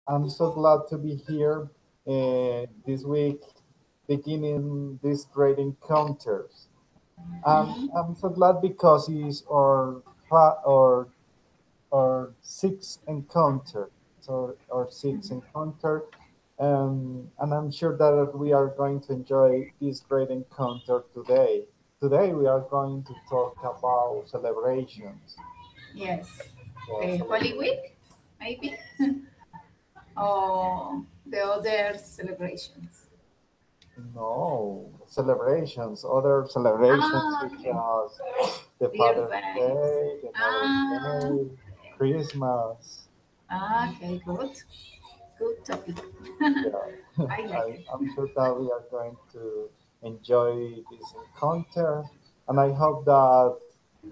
I'm so glad to be here this week, beginning this great encounters. I'm so glad because it's our fa- our sixth encounter, so our sixth encounter, and I'm sure that we are going to enjoy this great encounter today. Today we are going to talk about celebrations. Yes. Yeah, The Holy Week, maybe, or the other celebrations. No, celebrations, other celebrations Ah, such okay. as the Father's Birthdays. Day, the Mother's Ah, Day, Christmas. okay, good. Good topic. Yeah, I like it. I'm sure that we are going to enjoy this encounter, and I hope that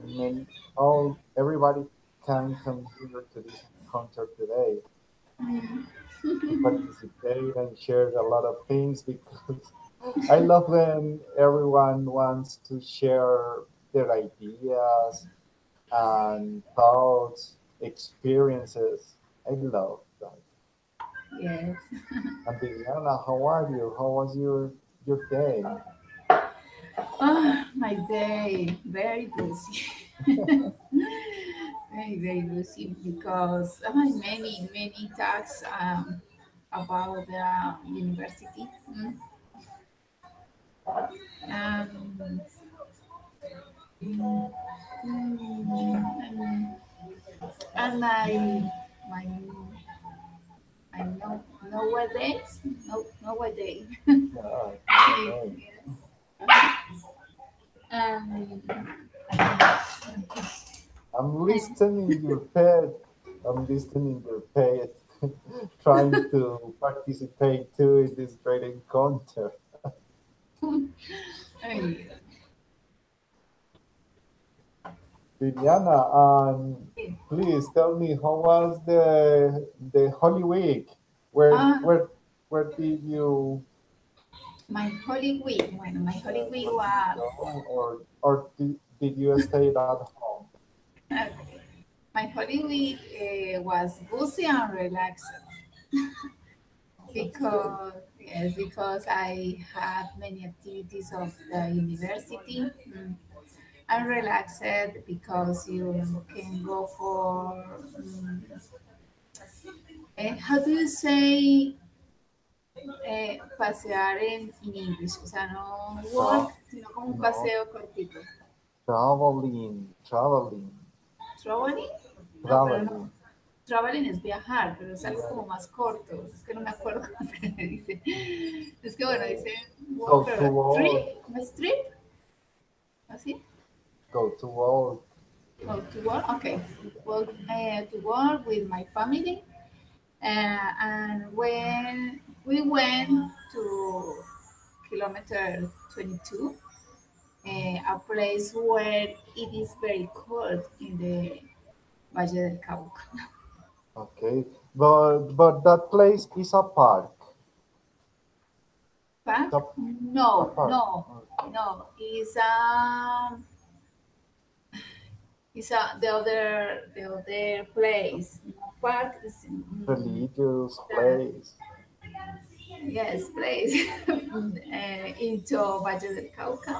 many, all everybody can come here to this encounter today and participate and share a lot of things because I love when everyone wants to share their ideas and thoughts, experiences. I love that. Yes. And Viviana, how are you? How was your day? Oh, my day, very busy. Very, very busy because many tasks about the university. Um, and, and my I know nowadays no nowadays Yeah, okay. yes. Um, I'm and listening your pet. I'm listening your pet, trying to participate too in this great encounter. and, Viviana, please tell me how was the Holy Week? Where uh, where where did you my Holy Week. Bueno, my Holy Week where did you was go, or did you stay at home? uh, my Holy Week was busy and relaxed That's great. because I had many activities of the university. I'm relaxed because you can go for how do you say pasear in English? O sea, no Tra- walk, sino como un no, paseo cortito. traveling, ¿Traveling? No, pero no. traveling. Traveling es viajar, pero es algo Yeah, como más corto. Es que no me acuerdo cómo se dice. Es que bueno, yeah. dice walk, Go to pero work, trip, ¿no es trip? ¿Así? go to work. Go to work, okay. Well, to work with my family. And when we went to kilometer 22, a place where it is very cold in the Valle del Cauca. Okay, but that place is a park. It's Park? a No, park. no, Okay. no. It's the other place. Park is Religious the place. yes place into Valle del Cauca.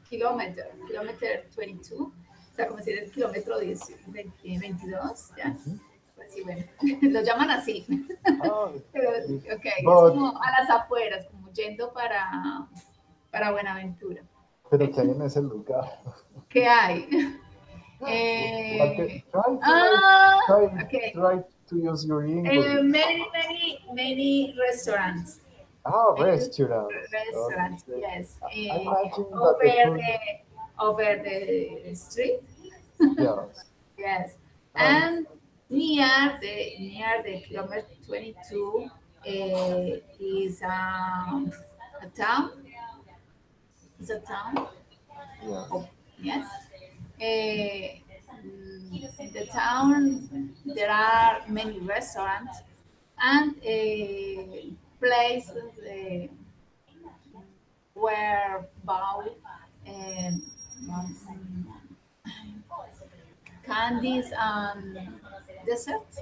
Kilómetro 22, o sea, como decir el kilómetro 10, 20, 22, ¿ya? Mhm. Pues sí, bueno, lo llaman así. Oh, Pero, it- ok, es but como a las afueras, como yendo para Buenaventura. pero que hay en ese lugar. ¿Qué hay? What Eh, try to make ah, try ok. try to use your English. Many restaurants. Ah, Many restaurants. restaurants, Okay. yes. I imagine that the Over food. the street. Yes. Yes. Um. And near the kilometer 22 is a town. Is a town. Yes. Oh, yes. In the town, there are many restaurants and places where buy um, um, candies and desserts.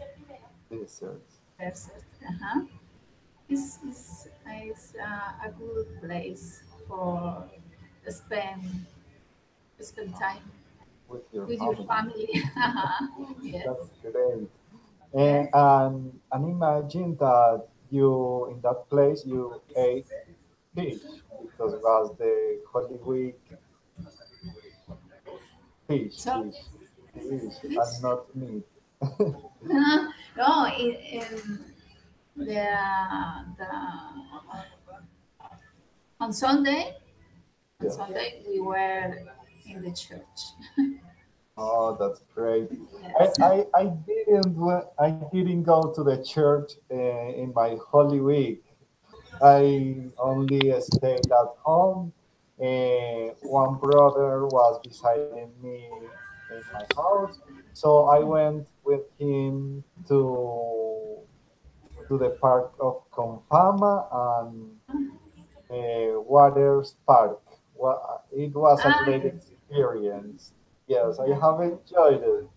Desserts. desert. Uh-huh. It's a good place for spend spend time With your with your family. family. Yes, That's great. yes. And imagine that you in that place you ate fish because it was the Holy Week. Fish, So fish, fish, and this not meat. no, in the on Sunday on Yeah. Sunday we were in the church. Oh, that's great. I, Yes. I, I I didn't go to the church in my Holy Week. I only stayed at home. One brother was beside me in my house, so I went with him to the park of Confama and Waters Park. It was a Ah, great yes. experience. Yes, I have enjoyed it.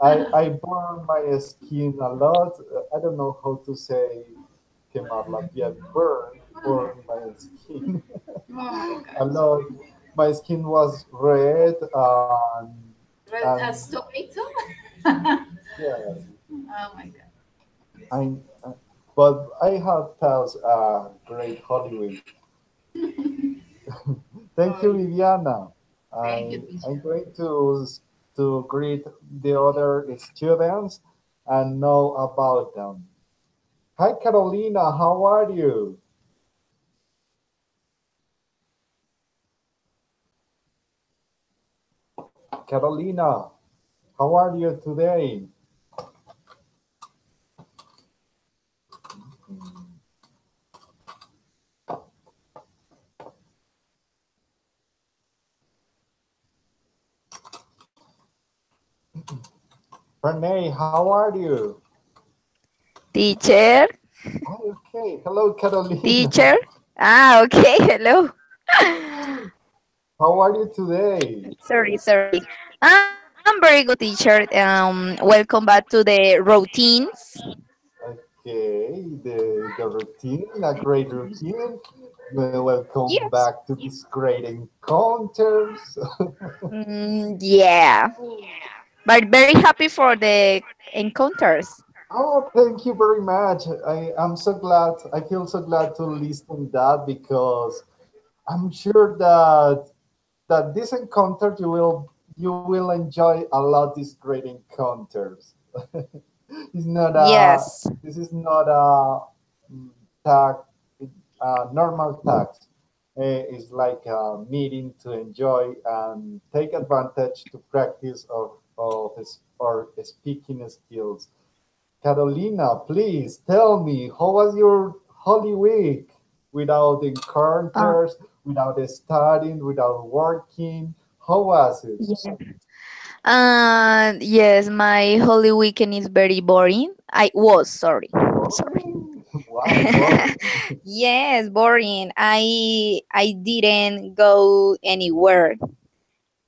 I burned my skin a lot. I don't know how to say quemar la piel, burn my skin Oh my a God. lot. My skin was red Red and as tomato. yeah, Oh my God. I but I had thought a great Holy Week. Thank Oh, you, Viviana. thank you, I'm teacher. going to greet the other students and know about them. Hi, Carolina. How are you? Carolina, how are you today? Renee, how are you? Teacher, Oh, okay. Hello, Carolina. teacher. Ah, okay. Hello. How are you today? Sorry. I'm very good, teacher. Welcome back to the routines. Okay, the routine, a great routine. Welcome Yes. back to this great encounters. Yeah, but very happy for the encounters. Oh, thank you very much. I'm so glad. I feel so glad to listen that because I'm sure that this encounter you will enjoy a lot these great encounters. It's not a Yes. this is not a tag normal tax. It's like a meeting to enjoy and take advantage to practice of or speaking skills. Carolina, please tell me, how was your Holy Week without Uh, encounters, without studying, without working? How was it? yeah. Yes, my holy weekend is very boring. I was sorry. Boring? Why boring? Yes, boring. I didn't go anywhere.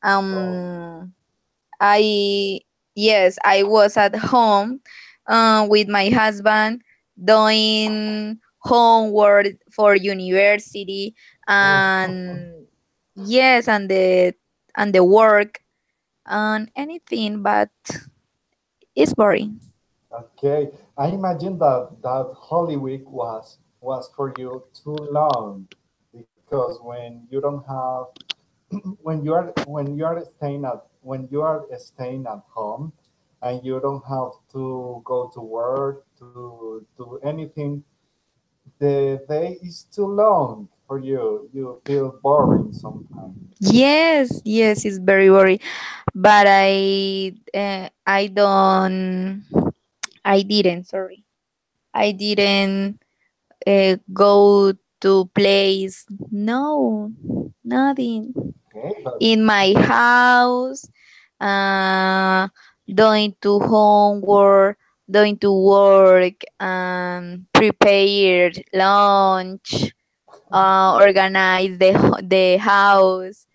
Oh, Um, I yes, I was at home, with my husband doing homework for university, oh. and yes, and the work and anything, but it's boring. Okay, I imagine that Holy Week was for you too long because when you are staying at home and you don't have to go to work to do anything, the day is too long for you. You feel boring sometimes. Yes, it's very boring. But I don't, I didn't. Sorry, I didn't go to place. No, nothing. Okay, but In my house, uh, doing to homework, doing to work, prepare lunch, organize the house.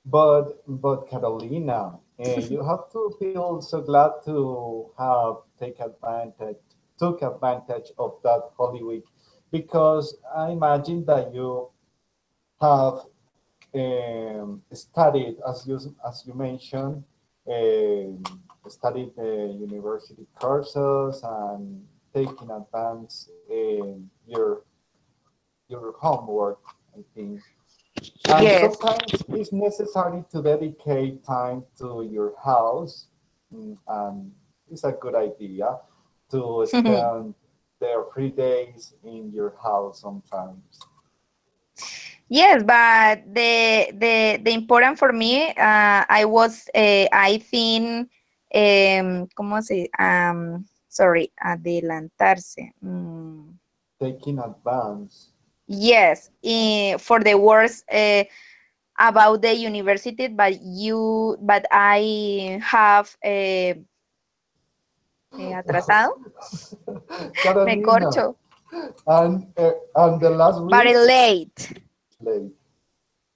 But Carolina, You have to feel so glad to have took advantage of that Holy Week, because I imagine that you have studied, as you mentioned, um, studied university courses and taking advance your homework, I think. And Yes. sometimes it's necessary to dedicate time to your house, and it's a good idea to spend their free days in your house sometimes. Yes, but the important for me, I was, I think, ¿cómo se? Sorry, adelantarse. Taking advance. Yes, for the words about the university, but I have atrasado, me Carolina, corcho, and the last but week, late. late.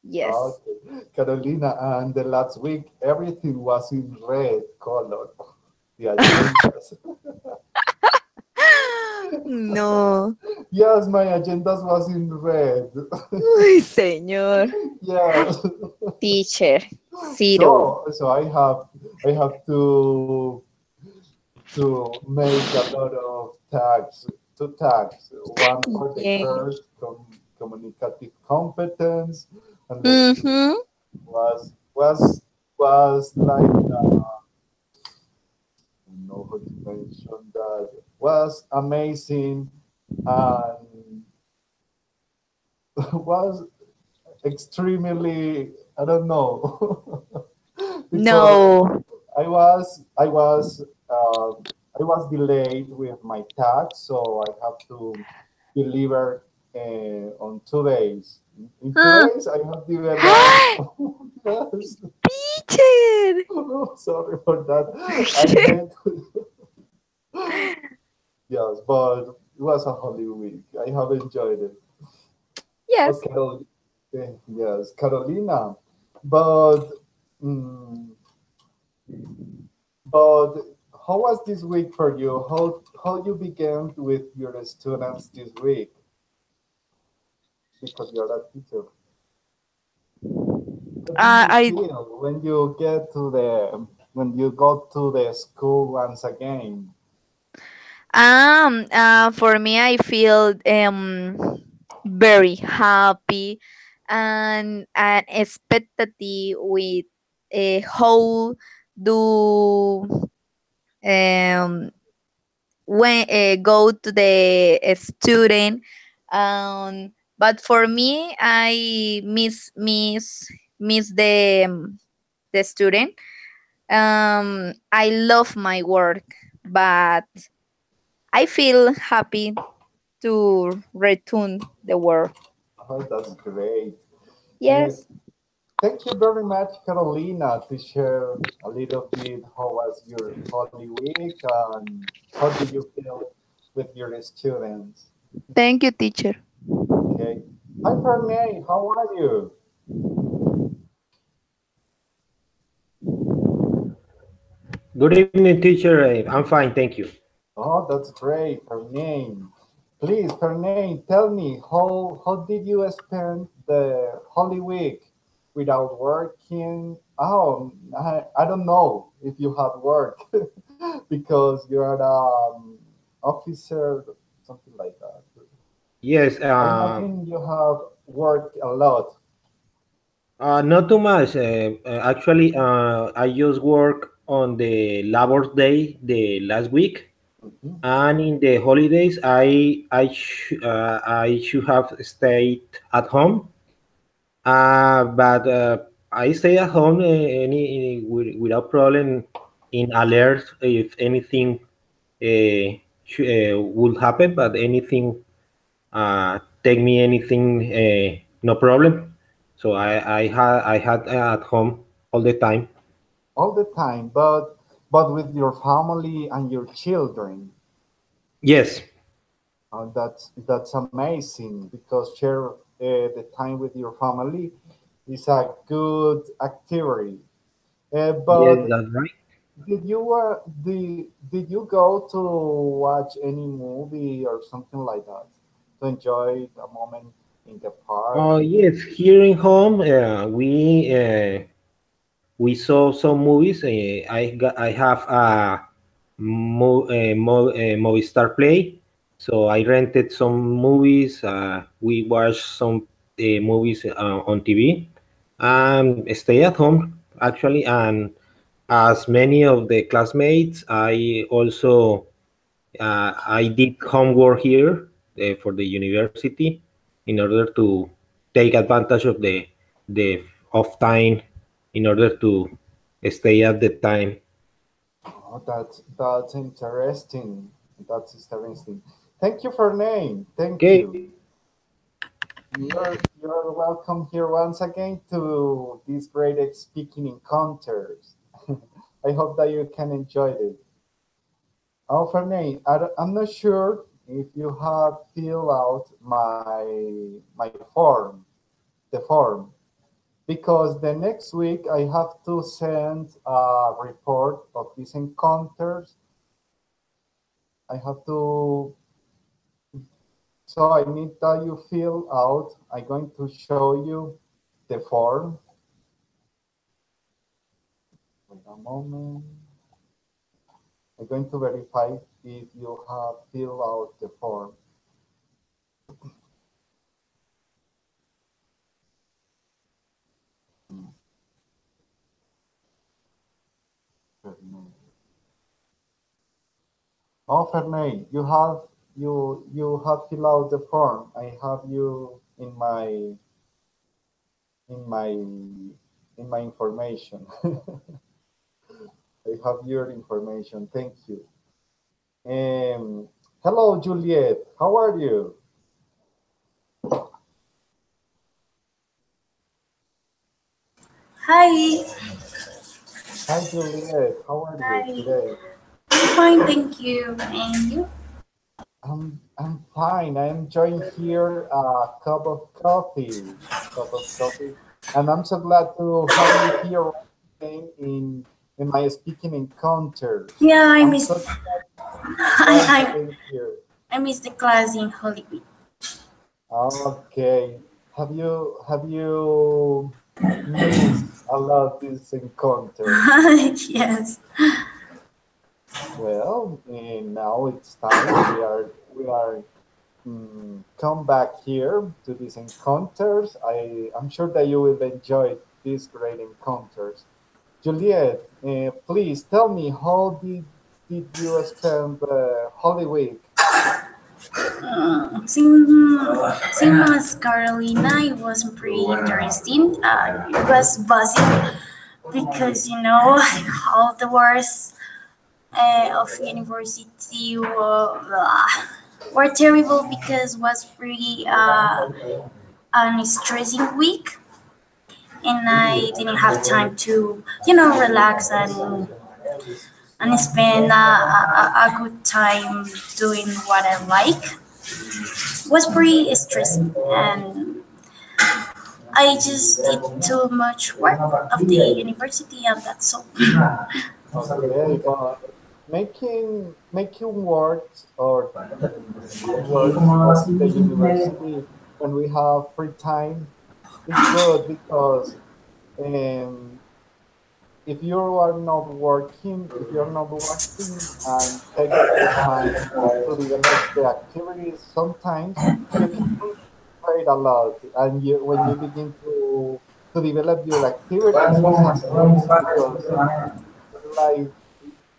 Yes. Okay, Carolina, and the last week everything was in red color. The agendas. No. Yes, my agendas was in red. Uy, señor. Yes. Teacher. Zero. So I have to make a lot of tags, two tags, one for the Yeah. first communicative competence, and the Mm-hmm. was was was like I don't know how to mention that, was amazing and was extremely, I don't know, because No. I was I was delayed with my tax, so I have to deliver on 2 days. In two Huh. days, I have delivered. Yes. Teacher. Sorry for that. I hate. Yes, but it was a holy week. I have enjoyed it. Yes. Okay, yes, Carolina. But mm, but how was this week for you? How you began with your students this week? Because you're a teacher. How do you I feel when you get to the when you go to the school once again? For me, I feel very happy and expectative with how do um when go to the student. But for me, I miss the student. I love my work, but I feel happy to return the work. Oh, that's great. Uh, Yes. Thank you very much, Carolina, to share a little bit how was your Holy Week and how do you feel with your students? Thank you, teacher. Okay. Hi, Fernay. How are you? Good evening, teacher. I'm fine, thank you. Oh, that's great, Fernay. Please, Fernay, tell me how did you spend the Holy Week without working? Oh, I don't know if you had work because you're an officer, something like that. Yes, I imagine you have worked a lot. not too much. Actually, I just work on the Labor Day the last week, Mhm. and in the holidays, I should have stayed at home. But I stay at home without problem in alert if anything would happen. But anything take me anything, no problem. So I had at home all the time. All the time, but with your family and your children. Yes, That's amazing because share the time with your family is a good activity. Yes, But that's right. did you go to watch any movie or something like that to enjoy the moment in the park? Oh yes, here in home, we saw some movies. I have a Movistar Play, so I rented some movies. We watched some movies on TV, and stay at home actually. And as many of the classmates, I did homework here for the university in order to take advantage of the off time in order to stay at the time. Oh, that's interesting. That's interesting. Thank you for name. Thank Okay, you. You're welcome here once again to these great speaking encounters. I hope that you can enjoy it. Oh, Fernay, I'm not sure if you have filled out my form, the form, because the next week I have to send a report of these encounters. I have to, so I need that you fill out. I'm going to show you the form. Wait a moment. I'm going to verify if you have filled out the form. Oh, Fernay, you have filled out the form. I have you in my in my information. I have your information. Thank you. Hello, Juliet. How are you? Hi. Hi, Juliet. How are you Hi. today? I'm fine, thank you. And you? I'm fine. I'm enjoying here a cup of coffee, and I'm so glad to have you here again in my speaking encounters. Yeah, I'm so glad once I again here. I missed the class in Hollywood. Okay. Have you missed a lot these encounters? Yes. Well, now it's time. We are come back here to these encounters. I'm sure that you will enjoy these great encounters. Juliet, please tell me how did you spend Holy Week? Same as Carolina, it was pretty interesting. It was buzzing because all the words of university were terrible because was pretty an stressing week, and I didn't have time to relax and spend a good time doing what I like. Was pretty stressing, and I just did too much work of the university, and that's all. Okay, but making works or work in the university when we have free time is good because um, if you're not working and take the time to develop the activities, sometimes you can concentrate a lot, and when you begin to develop your activities, it's amazing because like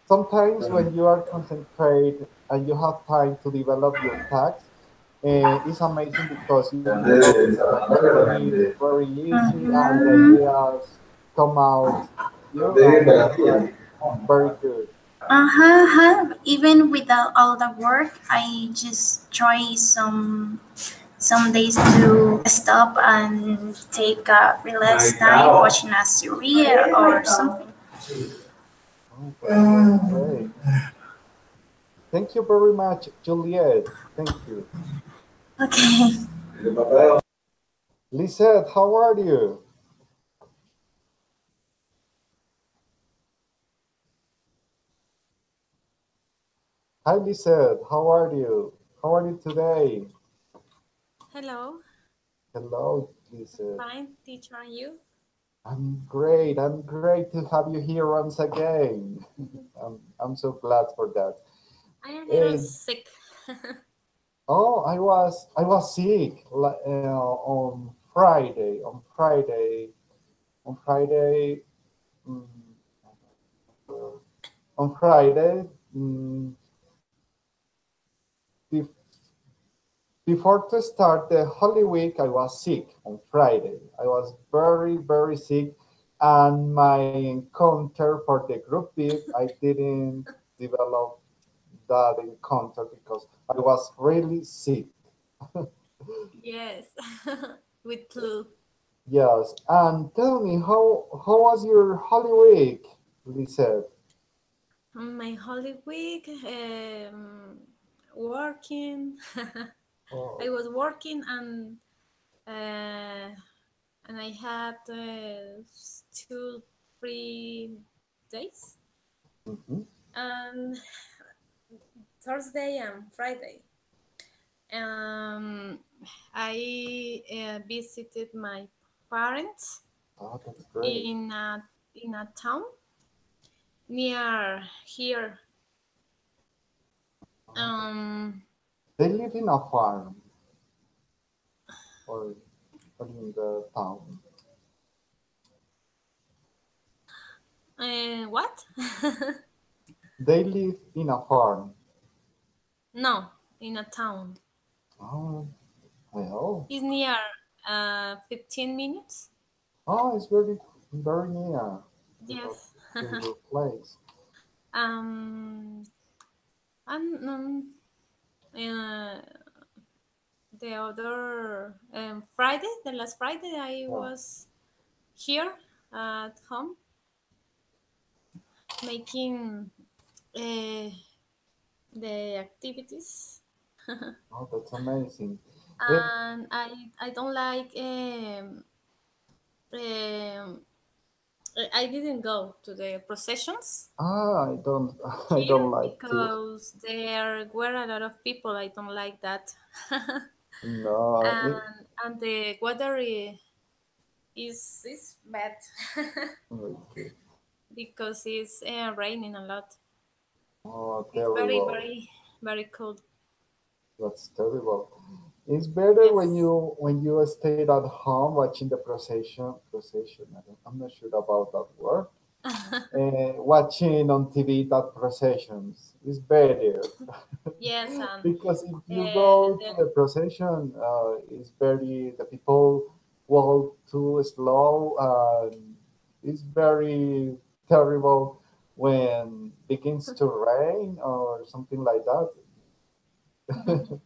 sometimes when you are concentrated and you have time to develop your tasks, it's amazing because you develop the activities very easy and the Mhm. ideas come out beautiful and very good. Uh-huh. Even without all the work, I just try some days to stop and take a relaxed time watching a series or something. Oh, great, great. Thank you very much, Juliet. Thank you. Okay. Lisette, how are you? Hi, Lisette. How are you? How are you today? Hello, Hello, Lisette. fine, teacher, and you? I'm great. I'm great to have you here once again. I'm so glad for that. I am a little And sick. oh, I was sick on Friday. On Friday. mm, on Friday. mm, bef- Before to start the Holy Week, I was sick on Friday. I was very, very sick, and my encounter for the group bid, I didn't develop that encounter because I was really sick. Yes, with flu. Yes, and tell me, how was your Holy Week, Lisette? My Holy Week, working. I Oh, was working and I had 2, 3 days, mhm. and Thursday and Friday. Um, I visited my parents Oh, that's great. in a town near here. Oh, Um, they live in a farm or, or in the town. what? They live in a farm. No, in a town. Oh, well. It's near 15 minutes. Oh, it's very, very near to your, Yes. to your place. um, and uh, the other Friday, the last Friday, I Yeah. was here at home making uh, the activities. Oh, that's amazing. Eh, And I don't like um, I didn't go to the processions I don't, I here don't like to. because there were a lot of people. I don't like that. No, And the weather is bad okay. because it's raining a lot. Oh, It's very terrible. very very cold. That's terrible. It's better when Yes. you stayed at home watching the procession. Procession. I'm not sure about that word. Watching on TV that processions is better. Yes, and Because if you go to the procession, it's very the people walk too slow, and it's very terrible when begins to rain or something like that. the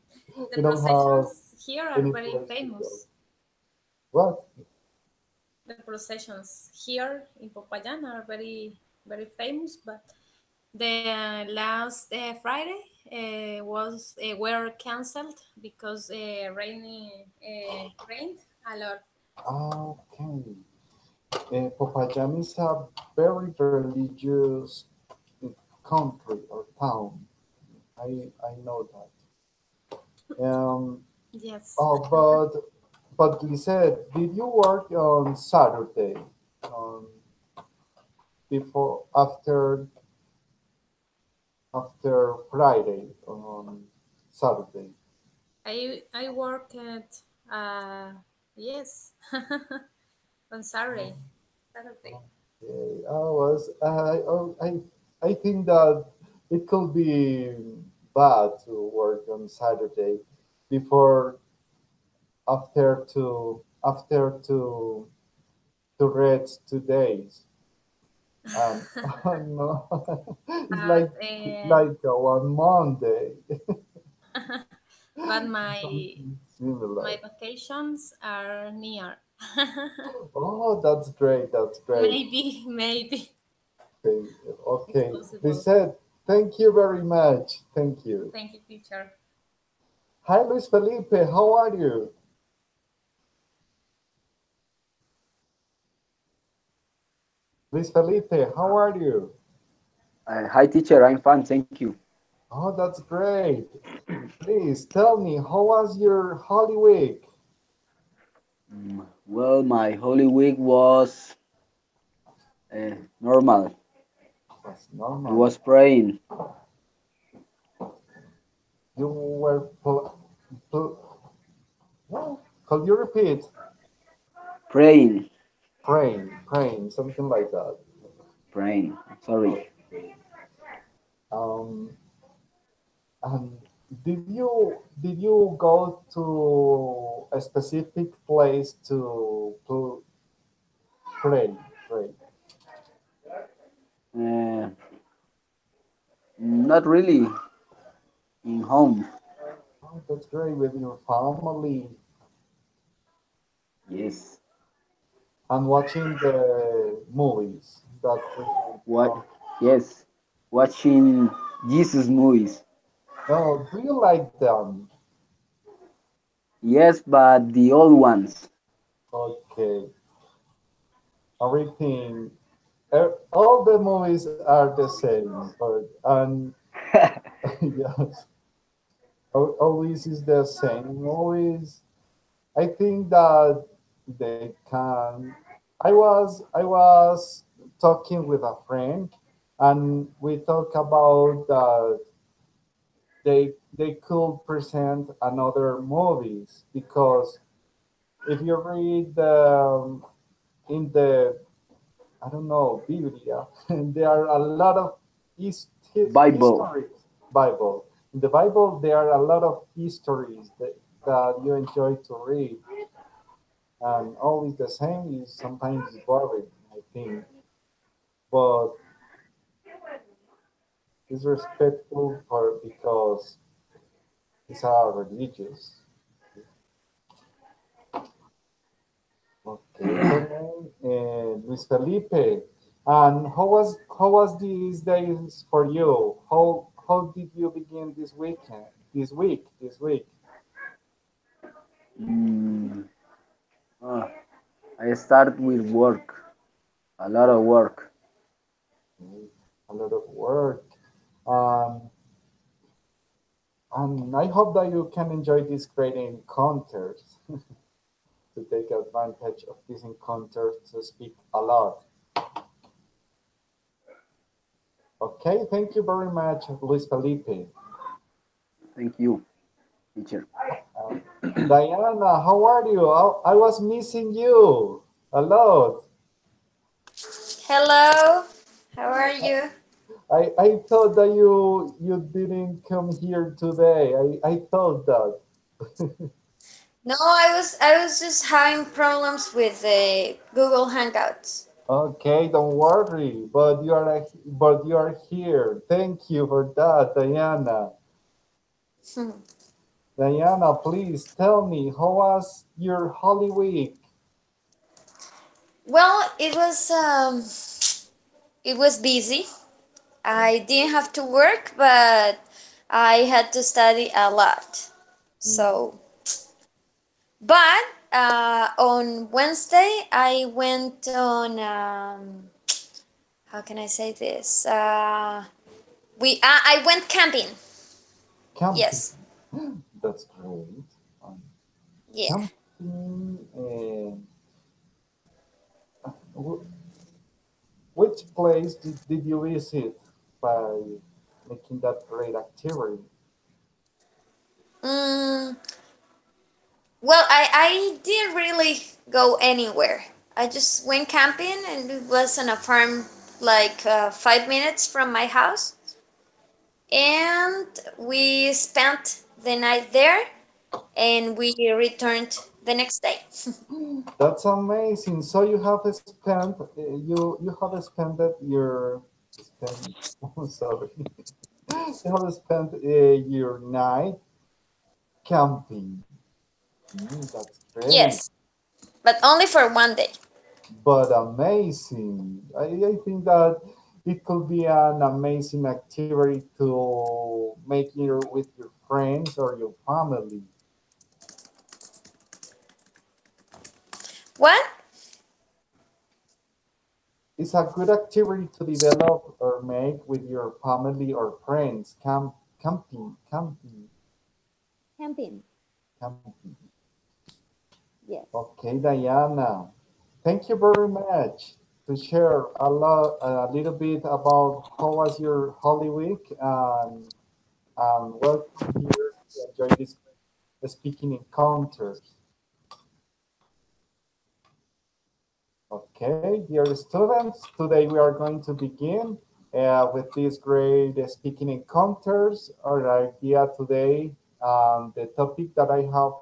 You don't have processions here are any very place to go. famous. What? The processions here in Popayan are very very famous, but the last Friday was were cancelled because rained a lot. Okay. Popayán is a very religious country or town. I know that. Yes. Oh, but Lisette, did you work on Saturday? Um, before after Friday on Saturday? I work at yes on Saturday. Okay, I think that it could be bad to work on Saturday before after to rest 2 days. No, it's But like one Monday, but my something my similar. vacations are near. Oh, that's great. That's great. Maybe Okay, it's okay. They possible. said, thank you very much. Thank you. Thank you, teacher. Hi, Luis Felipe. How are you? Luis Felipe, how are you? Hi, teacher. I'm fine. Thank you. Oh, that's great. Please tell me, how was your Holy Week? Well, my Holy Week was normal. That's I normal. was praying, You were well, could you repeat? praying, Praying, something like that. praying. Sorry. Okay. Um, and did you go to a specific place to pray? Pray. Uh, Not really in home. Oh, that's great with your family Yes. and watching the movies that present. What? Yes. Watching Jesus movies. No, do you like them? Yes, but the old ones. Okay, everything. All the movies are the same, but and yes, always is the same. Always, I think that they can. I was talking with a friend, and we talk about that they could present another movies because if you read in the I don't know Biblia, there are a lot of Bible. histories. Bible. In the Bible, there are a lot of histories that you enjoy to read, and always the same is sometimes boring, I think, but it's respectful for because it's our religious. Okay, and Luis Felipe, and how was these days for you? How did you begin this weekend? This week? Mm, ah, I start with work. A lot of work. Okay, a lot of work. Um, and I hope that you can enjoy these great encounters to take advantage of these encounters to speak a lot. Okay, thank you very much, Luis Felipe. Thank you, teacher. Um, Diana, how are you? I was missing you a lot. Hello, how are you? I thought that you didn't come here today. I thought that. No, I was just having problems with the Google Hangouts. Okay, don't worry. But you are here. Thank you for that, Diana. Diana, please tell me how was your Holy Week? Well, it was busy. I didn't have to work, but I had to study a lot. Mm, So, but on Wednesday I went on how can I say this? I went camping. camping. Yes. That's great. Um, Yeah. camping. Wh- which place did you visit by making that great activity? Mm, well, I didn't really go anywhere. I just went camping and it was on a farm like 5 minutes from my house. And we spent the night there and we returned the next day. That's amazing. So you have spent you have spent spent oh, sorry you have spent your night camping. That's great, Yes, but only for one day. but amazing. I think that it could be an amazing activity to make with your friends or your family. What? It's a good activity to develop or make with your family or friends. camping, camping, Camping. camping. Yes. Okay, Diana. Thank you very much to share a little bit about how was your Holy Week, and welcome here to enjoy this speaking encounters. Okay, dear students, today we are going to begin with these great speaking encounters. Our idea today, the topic that I have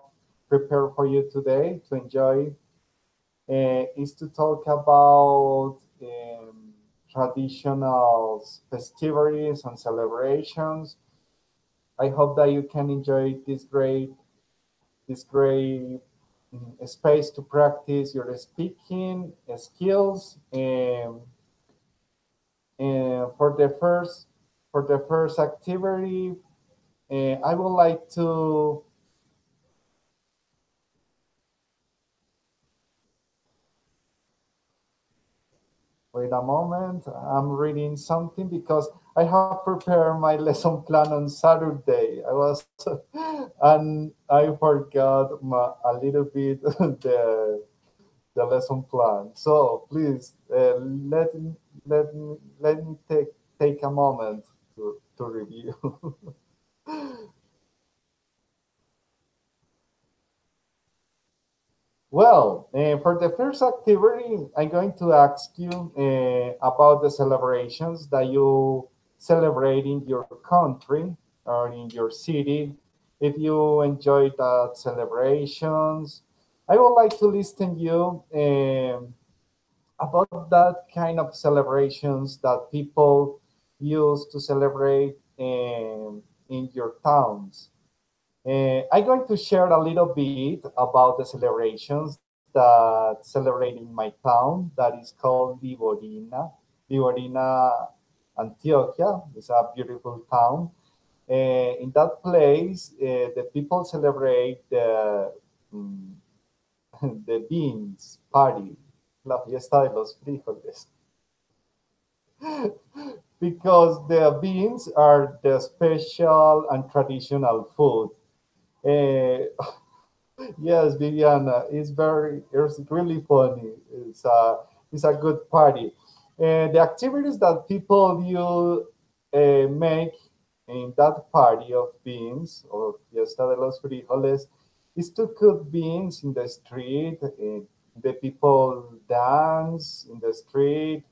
prepared for you today to enjoy is to talk about traditional festivities and celebrations. I hope that you can enjoy this great space to practice your speaking skills. And for the first activity, I would like to wait a moment. I'm reading something because I have prepared my lesson plan on Saturday. I was and I forgot a little bit the lesson plan. So please let me take a moment to review. Well, for the first activity, I'm going to ask you about the celebrations that you celebrate in your country or in your city. If you enjoy that celebrations, I would like to listen you about that kind of celebrations that people use to celebrate in your towns. I'm going to share a little bit about the celebrations that celebrate in my town that is called Liborina. Liborina, Antioquia. It's a beautiful town. In that place, the people celebrate mm, the beans party, la fiesta de los frijoles, because the beans are the special and traditional food. Uh, yes, Viviana, it's really funny. It's a good party. The activities that people you make in that party of beans or Fiesta de los Frijoles is to cook beans in the street. The people dance in the street.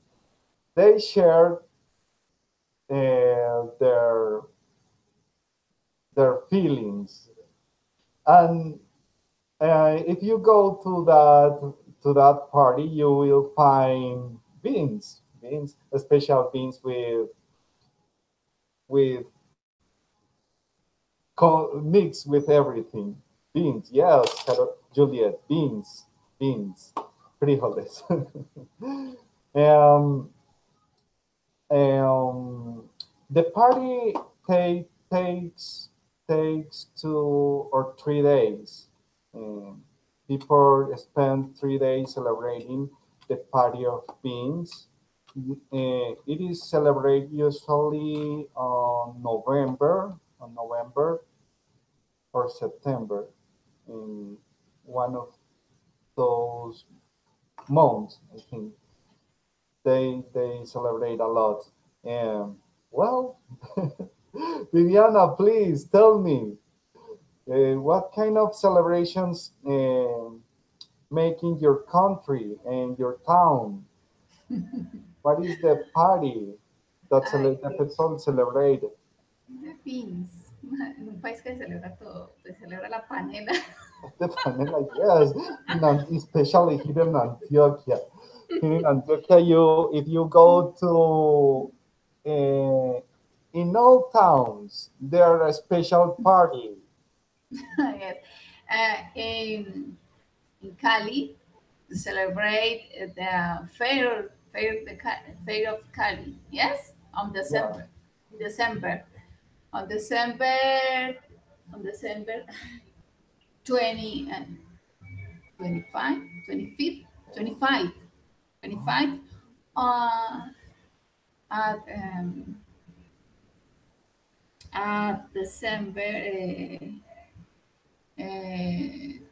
They share their feelings, and if you go to that party, you will find beans, special beans with mixed with everything. Beans, yes, Juliet, beans, frijoles. um, um, the party takes 2 or 3 days. Um, People spend 3 days celebrating the party of beans. It is celebrated usually on November or September, in one of those months. I think they celebrate a lot. And well, Viviana, please tell me what kind of celebrations make in your country and your town. What is the party Ay, that people celebrate? the beans. En un país que celebra todo, pues celebra la panela. The panela, yes, especially here in Antioquia. Here in Antioquia, if you go to in all towns, there are a special party. Yes. In Cali, to celebrate the fair of Cali. Yes, on Yeah. December, on December, on December 20 and 25, 25th, 25, 25. Uh, at December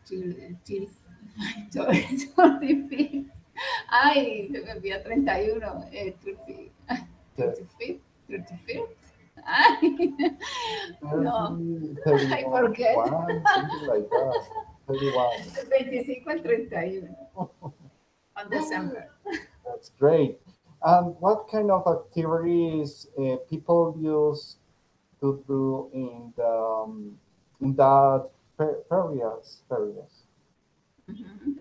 till 25th. Ay, se me olvidó 31, 35th, 35th. Ay, no, 30, I 31, forget. something like that. 31. El 25 al 31 on December. That's great. And what kind of activities people use to do in that ferias? Mhm.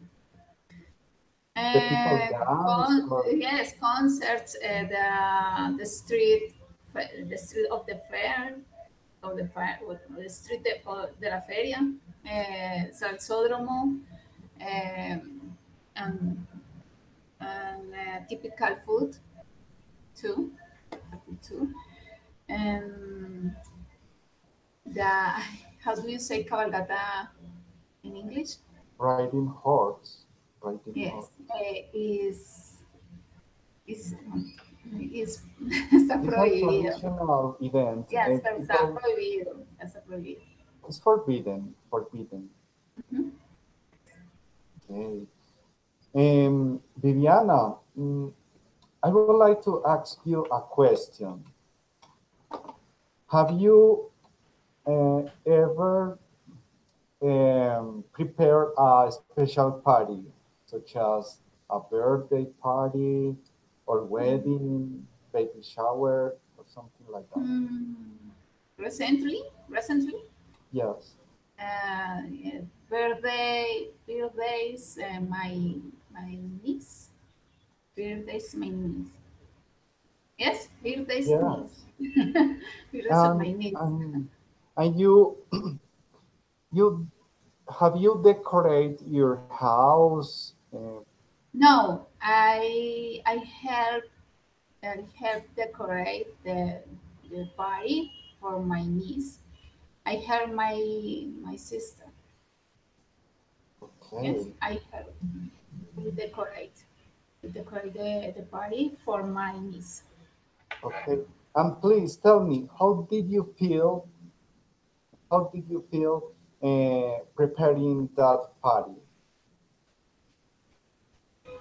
The people dance or Yes, concerts, the street of the fair, the street de la feria, salsódromo, and, typical food too, too, and the how do you say cabalgata in English? riding horse, riding Yes, horse. is is está It's a prohibido. traditional event. Yes, pero está People, prohibido. Está prohibido. it's forbidden. Forbidden. Mhm. Okay. Viviana, I would like to ask you a question. Have you ever prepared a special party, such as a birthday party or wedding, baby shower, or something like that? Recently, Yes. yeah, birthdays, my niece, birthdays, my niece. Yes, birthdays, niece. Yes. Birthdays of my niece. And you you have you decorate your house? No, I help decorate the party for my niece. I help my sister. Yes, Okay. I help to decorate the party for my niece. Okay. And please tell me, how did you feel? How did you feel preparing that party?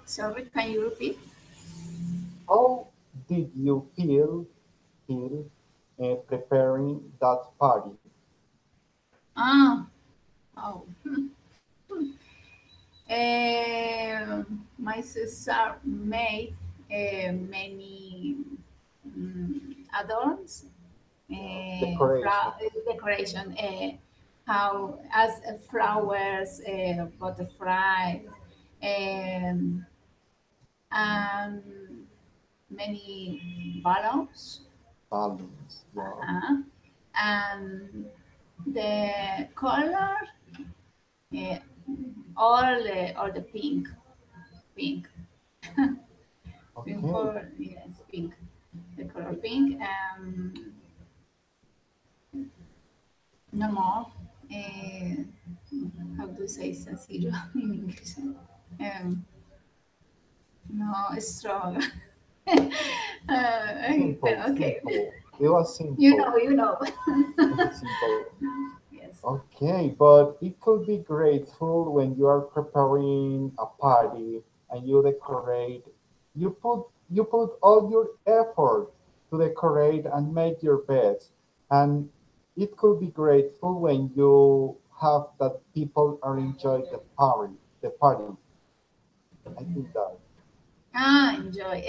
Sorry, can you repeat? How did you feel preparing that party? Ah, oh. My sister made many adorns, Decoration. decoration, how as flowers, butterflies, um, and many balloons, Balloons. Yeah. and the color, uh, all the pink, pink, pink Okay. for yes, pink, the color pink, no more. Uh, how do you say sencillo in English? No, strong. Simple. Okay, Simple. It was simple. you know. Simple. Yes. Okay, but it could be grateful when you are preparing a party and you decorate. You put all your effort to decorate and make your beds, and it could be grateful when you have that people are enjoy the party. The party. I think that. Enjoy.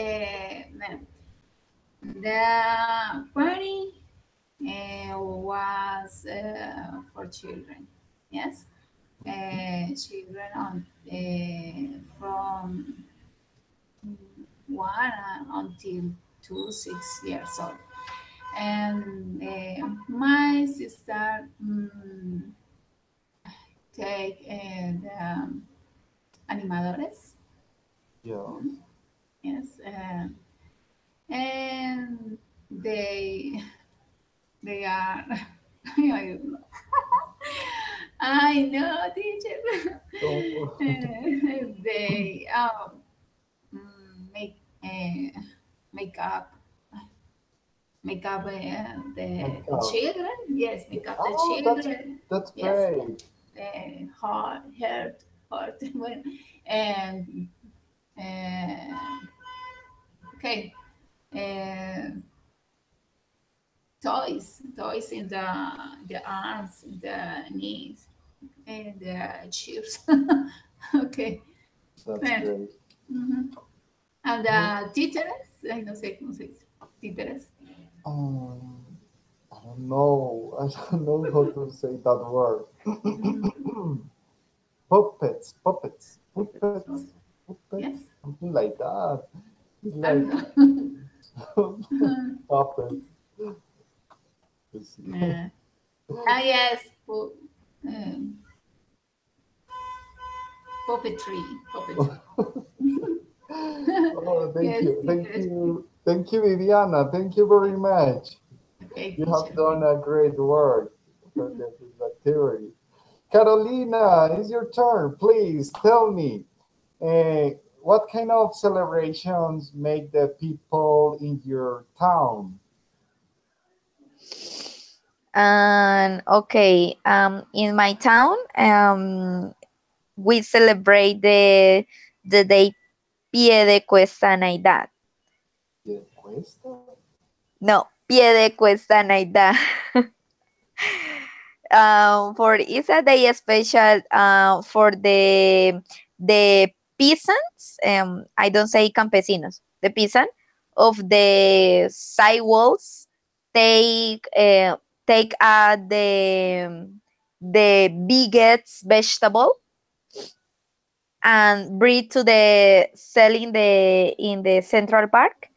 The party was for children. Yes, children from 1 until 6 years old. And my sister take the animadores. Yeah. Yes, and they are. I don't know. I know, teacher. So, They make make up make up the Makeup. children. Yes, make up the Oh, children. that's Yes, great. heart, heart, well, and okay, uh, toys in the arms, the knees, and the cheers. Okay, That's well, great. mhm. And the títeres, ay, no sé cómo se dice, títeres. Um, I don't know. I don't know how to say that word. Puppets, puppets, puppets, puppets, Yes, something like that. It's I like don't know. puppets. You see. Yes, um, puppetry, puppetry. Oh, Yes, thank títeres. you, thank you, Viviana. Thank you very much. Okay, You have teacher. done a great work for this activity. Carolina, it's your turn. Please tell me, what kind of celebrations make the people in your town? And okay, in my town, we celebrate the day Pie de Cuesta Navidad. ¿Qué cuesta? No, Pie de Cuesta Navidad. For it's a day special for the peasants. I don't say campesinos. The peasant of the sidewalks take the biggest vegetable and bring to the sell in the Central Park,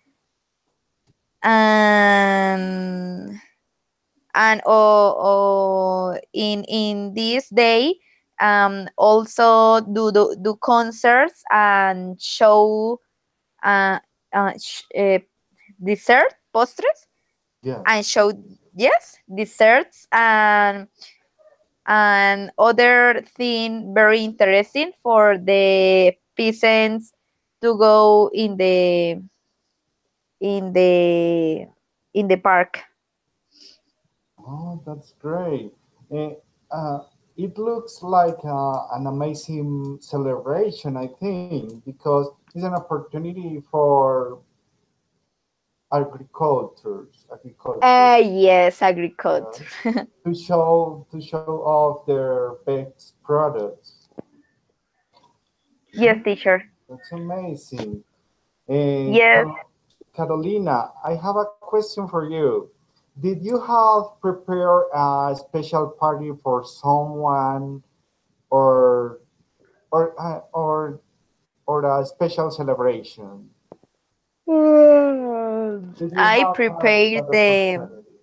and in this day also do concerts and show uh, dessert postres and Yes. show, yes, desserts and other thing very interesting for the peasants to go in the in the park. Oh, that's great. Eh, uh, it looks like an amazing celebration, I think, because it's an opportunity for agriculture, Yes, agriculture. yes, to show off their best products. Yes, teacher. That's amazing. And Yes. Carolina, I have a question for you. Did you have prepared a special party for someone, or or uh, or or a special celebration? Did you I have prepared that the, opportunity?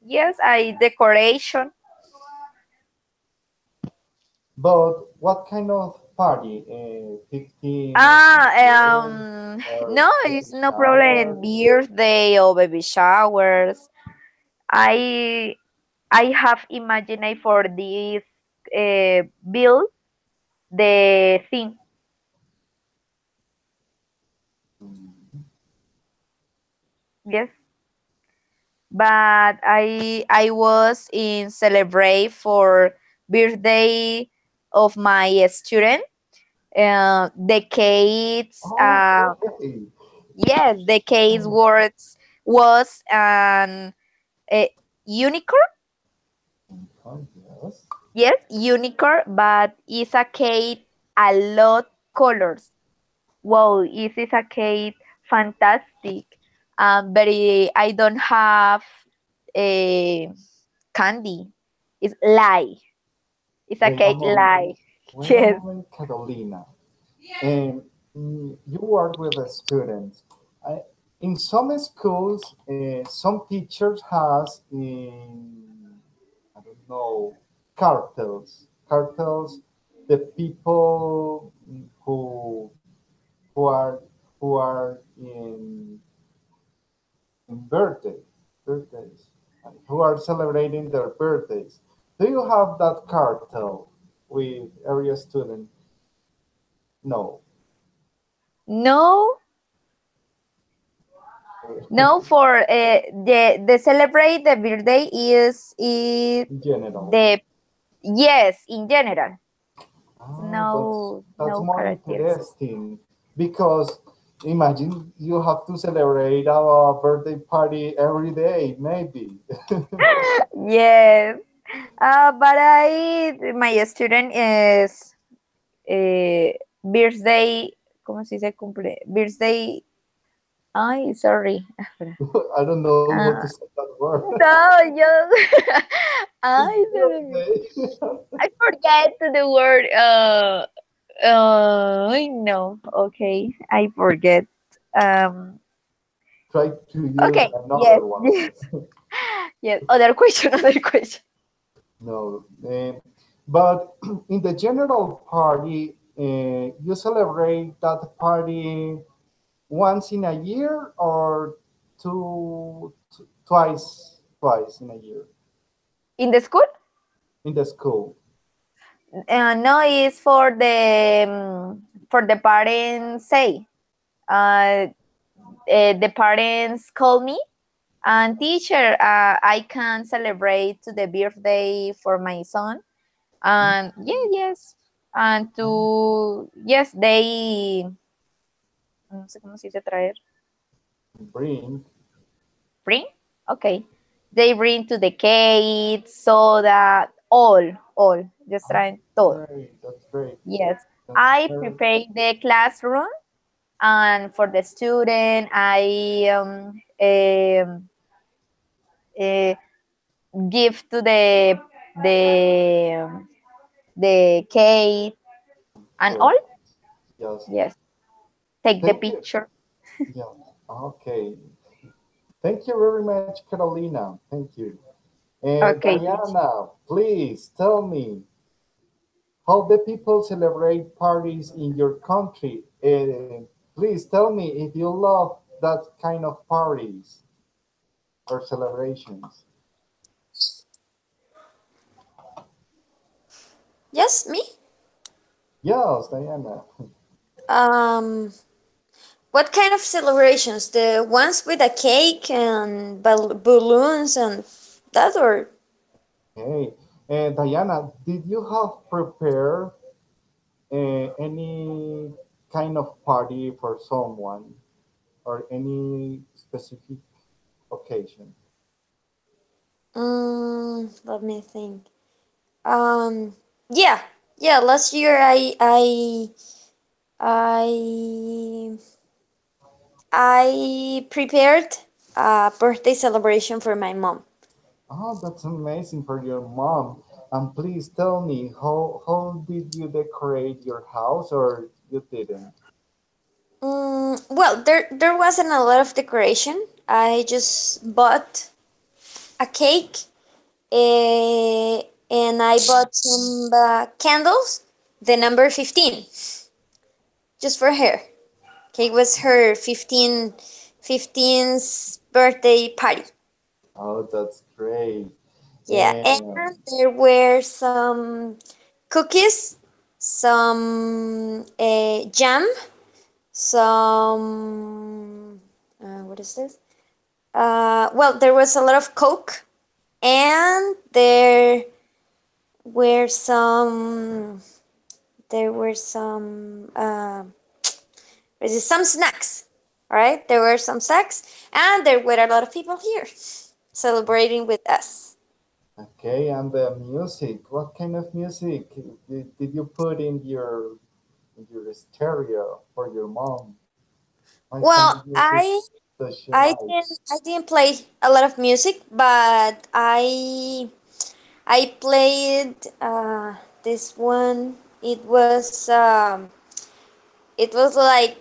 yes, I decoration. But what kind of party? 15 Ah, years or no, baby it's no shower? problem. Birthday or baby showers. I I have imagined for this build the thing. Yes, but I was in celebrate for birthday of my student. The case, Oh, okay. yes, the case was an unicorn. Oh, yes. Yes, unicorn, but it's a cake a lot colors. Wow, is a cake fantastic. But I don't have a candy. It's lie. It's a Wait a cake moment. lie. Wait a Yes. moment, Carolina. And you work with the students. I, in some schools, some teachers has in, I don't know, cartels. The people who are who are in birthdays, who are celebrating their birthdays. Do you have that cartel with every student? No. No. No, for the celebrate the birthday is In general. the yes in general. Ah, that's No more characters. interesting because imagine you have to celebrate a birthday party every day, maybe. Yes. But my student is birthday, ¿cómo se dice cumple? Birthday, ay, sorry. I don't know what to Uh, say that word. no, yo, It's ay, birthday. I forget the word. No, okay, I forget. Um, Try to use okay, another yes, one. yes, yes. Other question, other question. No, but in the general party, you celebrate that party once in a year or twice in a year In the school? in the school. No, it's for the parents say. The parents call me and teacher, I can celebrate to the birthday for my son. And yeah, yes, and to yes, they no sé cómo se dice traer. Bring. Bring? Okay. They bring to the cake, soda, all, just trying todo. Great, that's great. Yes. That's I very prepare the classroom and for the student I uh, give to the the cake and good. all. Yes. Yes. Take the Thank you. picture. Yeah. Okay. Thank you very much, Carolina. Thank you. And Okay, teacher. Diana, please tell me how the people celebrate parties in your country. Please tell me if you love that kind of parties or celebrations. Yes, me. Yes, Diana. Um, what kind of celebrations? The ones with a cake and balloons and that, or Hey, Diana, did you have prepared any kind of party for someone or any specific occasion? let me think. Um, yeah, yeah. Last year, I I prepared a birthday celebration for my mom. Oh, that's amazing for your mom. And please tell me, how did you decorate your house or you didn't? Well, there wasn't a lot of decoration. I just bought a cake, and I bought some candles. The number 15, just for her. Okay, it was her 15th birthday party. Oh, that's great. Yeah, and there were some cookies, some jam, some what is this? Well, there was a lot of Coke, and were some there were some snacks. All right, there were some snacks, and there were a lot of people here celebrating with us. Okay, and the music. What kind of music did you put in your stereo for your mom? What kind of Well, music does she I like? didn't play a lot of music, but I played this one. It was like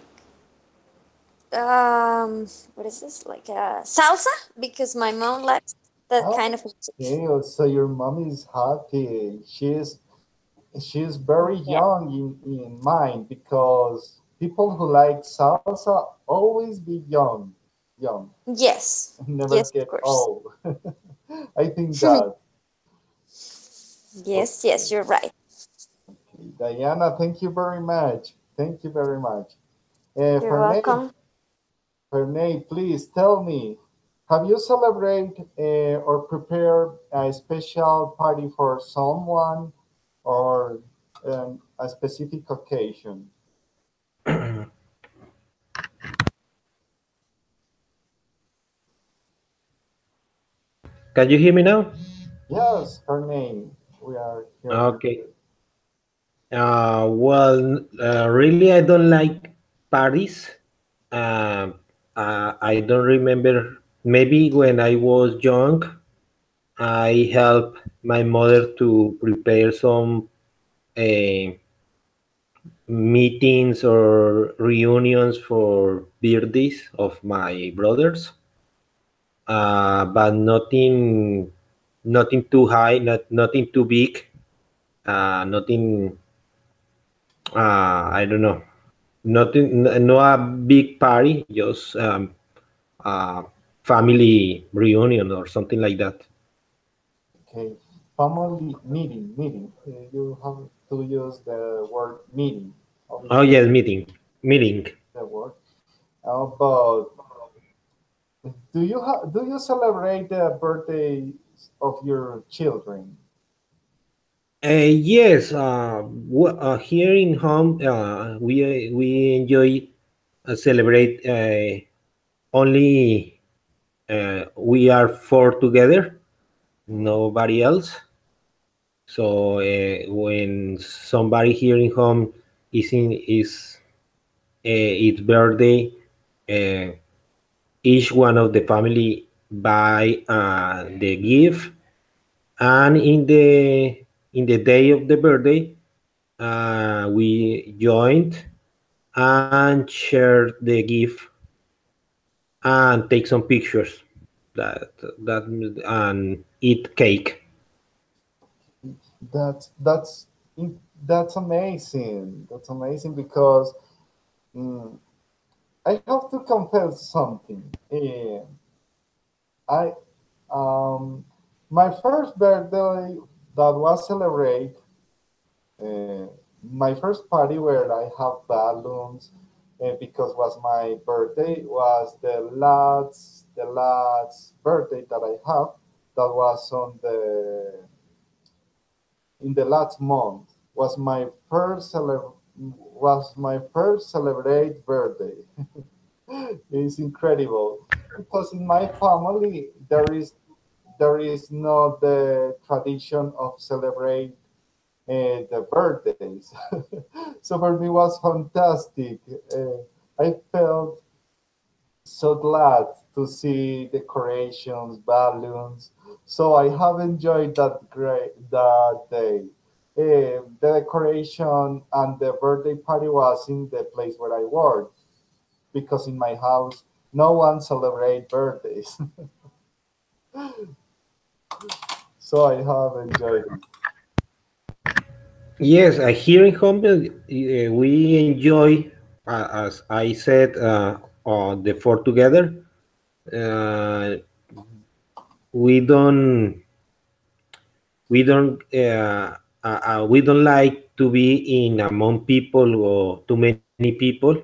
what is this, like salsa, because my mom likes that Oh, kind of music. okay, so your mom is happy. She's very Yeah. young in mind because people who like salsa always be young, Yes. never Yes, of get course. old. I think that. Yes, yes, you're right. Okay, Diana, thank you very much. Thank you very much. You're For me, welcome. Fernay, please tell me, have you celebrated or prepared a special party for someone or a specific occasion? Can you hear me now? Yes, Fernay, we are hearing you. Okay. Really, I don't like parties. Um, I don't remember. Maybe when I was young, I helped my mother to prepare some uh, meetings or reunions for birthdays of my brothers, but nothing too high, nothing too big, nothing. I don't know. Nothing, no a big party, just a family reunion or something like that. Okay, family meeting. You have to use the word meeting. Oh Obviously, yes, meeting. the word. But do you celebrate the birthdays of your children? Yes, here in home, we enjoy celebrate only we are four together, nobody else. So when somebody here in home is its birthday, uh, each one of the family buy the gift, and in the day of the birthday, we joined and shared the gift and take some pictures that that and eat cake. That's that's amazing. That's amazing because mm, I have to confess something. I my first birthday that was celebrated, uh, my first party where I have balloons because was my birthday was the last birthday that I have that was on the in the last month was my first celebrate birthday. It's incredible because in my family there is not the tradition of celebrate the birthdays. So for me it was fantastic. I felt so glad to see decorations, balloons. So I have enjoyed that day. The decoration and the birthday party was in the place where I work because in my house no one celebrate birthdays. So I have enjoyed it. Yes, here in home we enjoy, as I said, the four together. Uh, we don't we don't like to be in among people or too many people.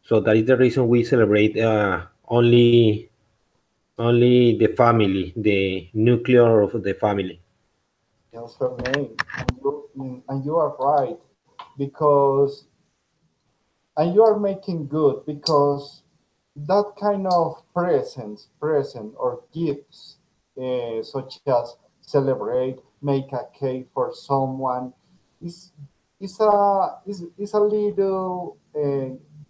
So that is the reason we celebrate only the family, the nuclear of the family. Yes, for me, and you are right because and you are making good because that kind of present or gifts, such as celebrate, make a cake for someone, is is a little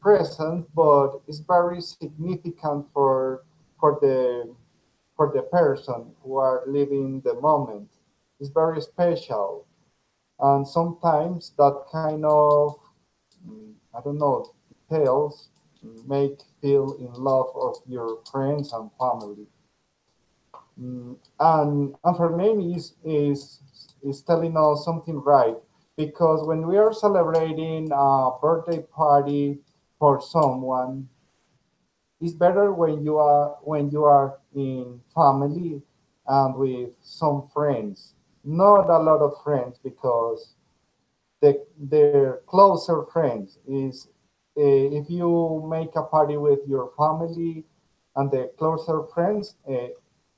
present, but it's very significant for the person who are living the moment. It's very special, and sometimes that kind of I don't know details make feel in love of your friends and family. And for me is telling us something right because when we are celebrating a birthday party for someone, it's better when you are in family and with some friends, not a lot of friends because their closer friends if you make a party with your family and the closer friends,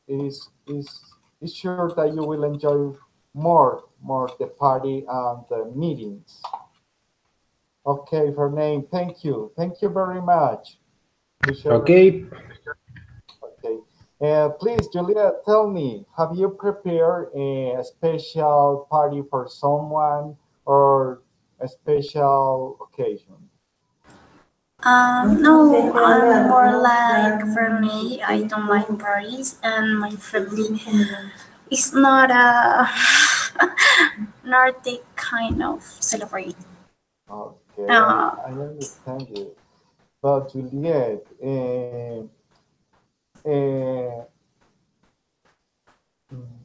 is is sure that you will enjoy more the party and the meetings. Okay, Fernand, thank you very much to share. Okay. Okay. Please, Julia, tell me, have you prepared a special party for someone or a special occasion? No, more like for me, I don't like parties, and my family is not a not the kind of celebrate. Okay, Uh, I understand you. But Juliet, uh,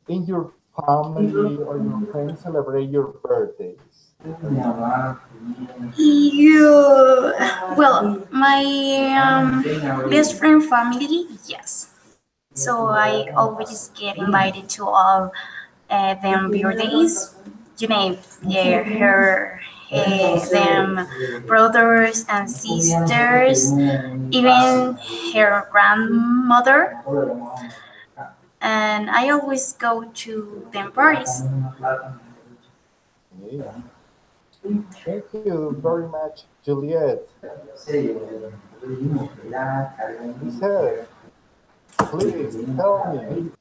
in your family or your friends celebrate your birthdays? you well, my best friend family, yes. So I always get invited to all them birthdays. You name her, them brothers and sisters, even her grandmother, and I always go to them parties. Okay. Thank you very much, Juliet. Lisa, please tell me,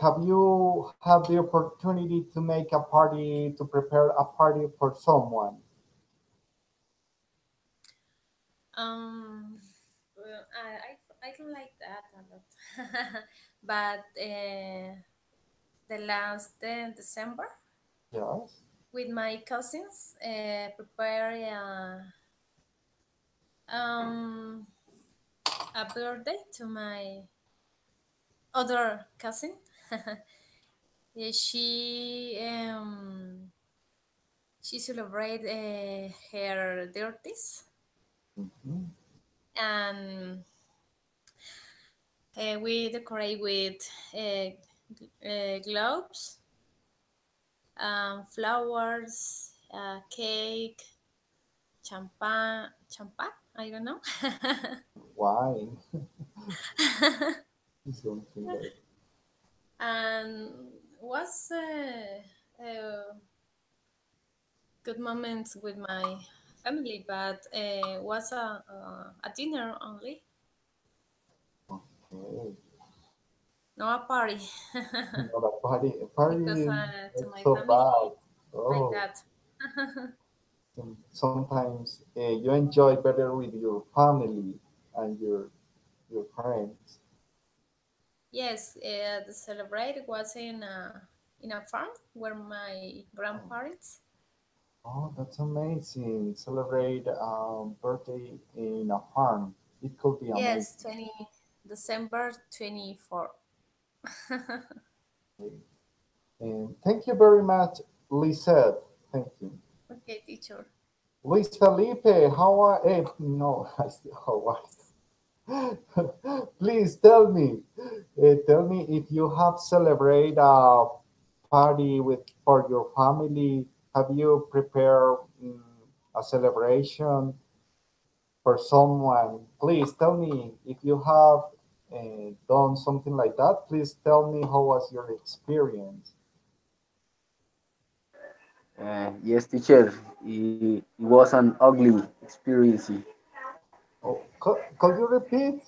have you had the opportunity to make a party, to prepare a party for someone? Um, well, I don't like that a lot. But the last December Yes. with my cousins, prepare um, a birthday to my other cousin. Yeah, she celebrate her 30s, Mhm. and we decorate with globes, flowers, cake, champagne. I don't know. Wine, something like. And was good moments with my family, but was a dinner only, Okay. no a party. Not a party. A party Because is to my so bad. family like Oh, that. sometimes you enjoy better with your family and your friends. Yes, the celebrate was in a farm where my grandparents. Oh, that's amazing. Celebrate birthday in a farm. It could be Yes, amazing. 20 December 24. And thank you very much, Lisette. Thank you. Okay, teacher. Luis Felipe, how are no, I still how are please tell me if you have celebrate a party with for your family. Have you prepared a celebration for someone? Please tell me if you have done something like that. Please tell me how was your experience. Yes, teacher. It was an ugly experience. Oh, could you repeat?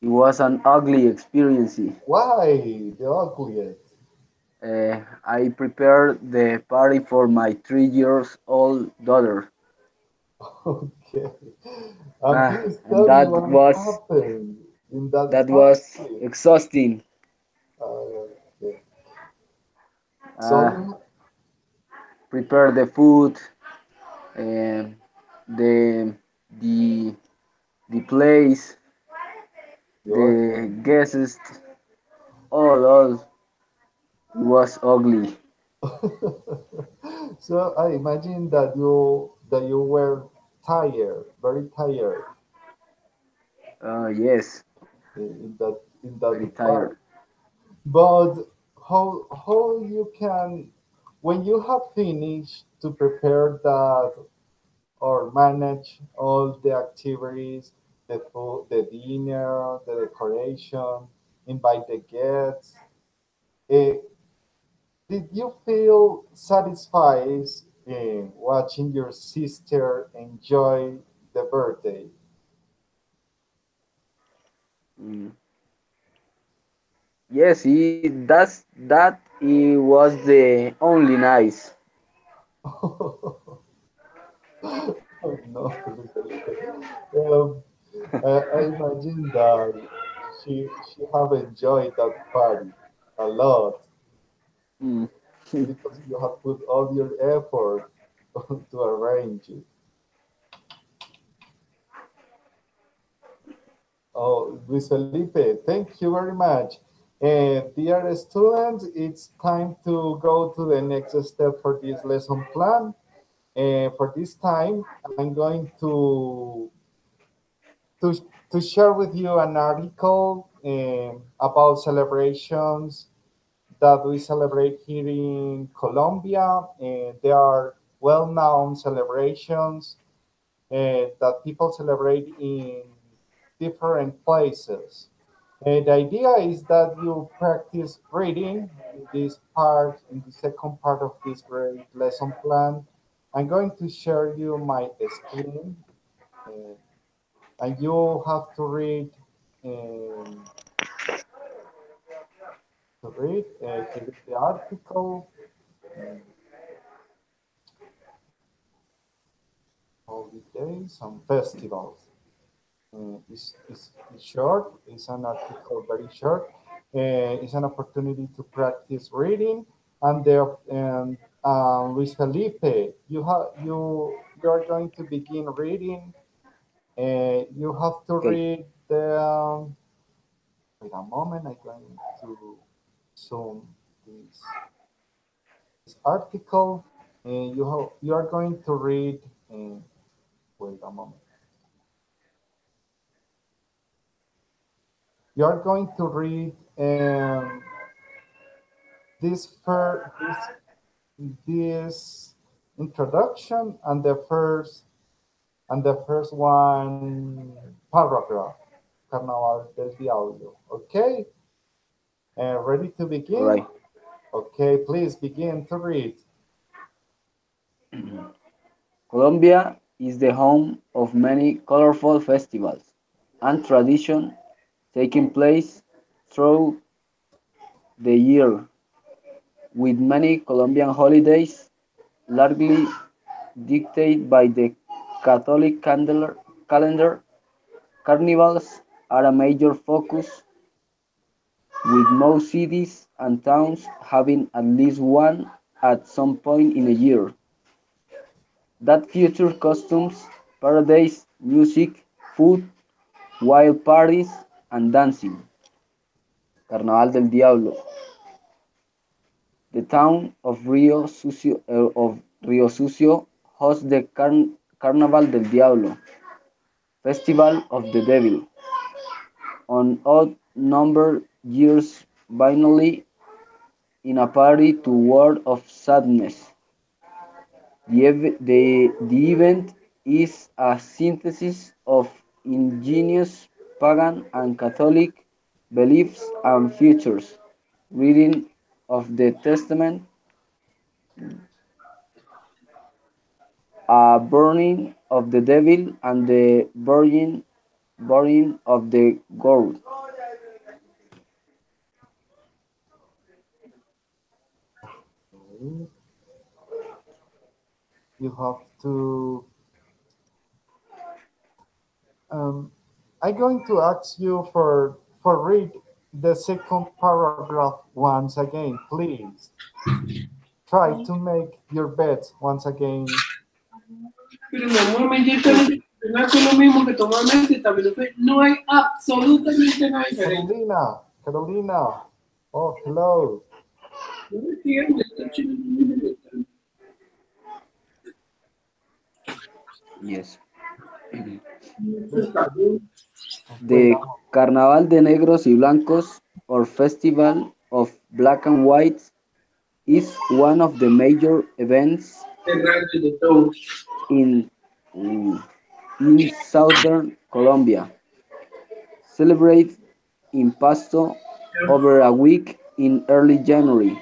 It was an ugly experience. Why the ugliest? I prepared the party for my 3 years old daughter. Okay. Please And tell me what happened in that that was party. exhausting. Okay. So Uh, Prepare the food, and the the the place, you the guests, all it was ugly. so I imagine that you were tired, very tired Yes, in that very part. tired. But how you can when you have finished to prepare that or manage all the activities, the food, the dinner, the decoration, invite the guests. Eh, did you feel satisfied watching your sister enjoy the birthday? Mm. Yes, that it was the only nice. Oh, no, um, I imagine that she have enjoyed that party a lot Mm. because you have put all your effort to arrange it. Oh, Luis Felipe, thank you very much. Dear students, it's time to go to the next step for this lesson plan. For this time, I'm going to, to share with you an article about celebrations that we celebrate here in Colombia. There are well-known celebrations that people celebrate in different places. The idea is that you practice reading in this part, in the second part of this great lesson plan. I'm going to share you my screen, uh, and you have to read. Um, here is the article. um, Holidays and festivals. It's short. It's an article very short. It's an opportunity to practice reading. And there, Luis Felipe, you are going to begin reading. You have to Okay. read the. Wait a moment. I'm going to zoom this article. You are going to read. Wait a moment. You are going to read this introduction and the first one paragraph. Carnaval del Diablo. Okay, ready to All right. begin? Okay, please begin to read. Colombia is the home of many colorful festivals and traditions taking place through the year, with many Colombian holidays largely dictated by the Catholic calendar. Carnivals are a major focus, with most cities and towns having at least one at some point in a year. That feature costumes, parades, music, food, wild parties, and dancing. Carnaval del Diablo. The town of Rio Sucio hosts the Carnaval del Diablo, Festival of the Devil, on odd numbered years biennially in a party to ward of sadness. The event is a synthesis of indigenous, pagan, and Catholic beliefs and futures. Reading of the Testament, a burning of the devil, and the burning of the goat. Okay. You have to. Um, I'm going to ask you for read the second paragraph once again, please. Try to make your bets once again. Pero mi amor, me inyectan es lo mismo que tomar metanfetamina. No hay absolutamente nada diferente. Carolina. Oh, hello. No entiendo, esta chica no me gusta. Yes. Está bien. The Carnaval de Negros y Blancos, or Festival of Black and Whites, is one of the major events Cerrando de todo. in in southern Colombia. Celebrate in Pasto over a week in early January.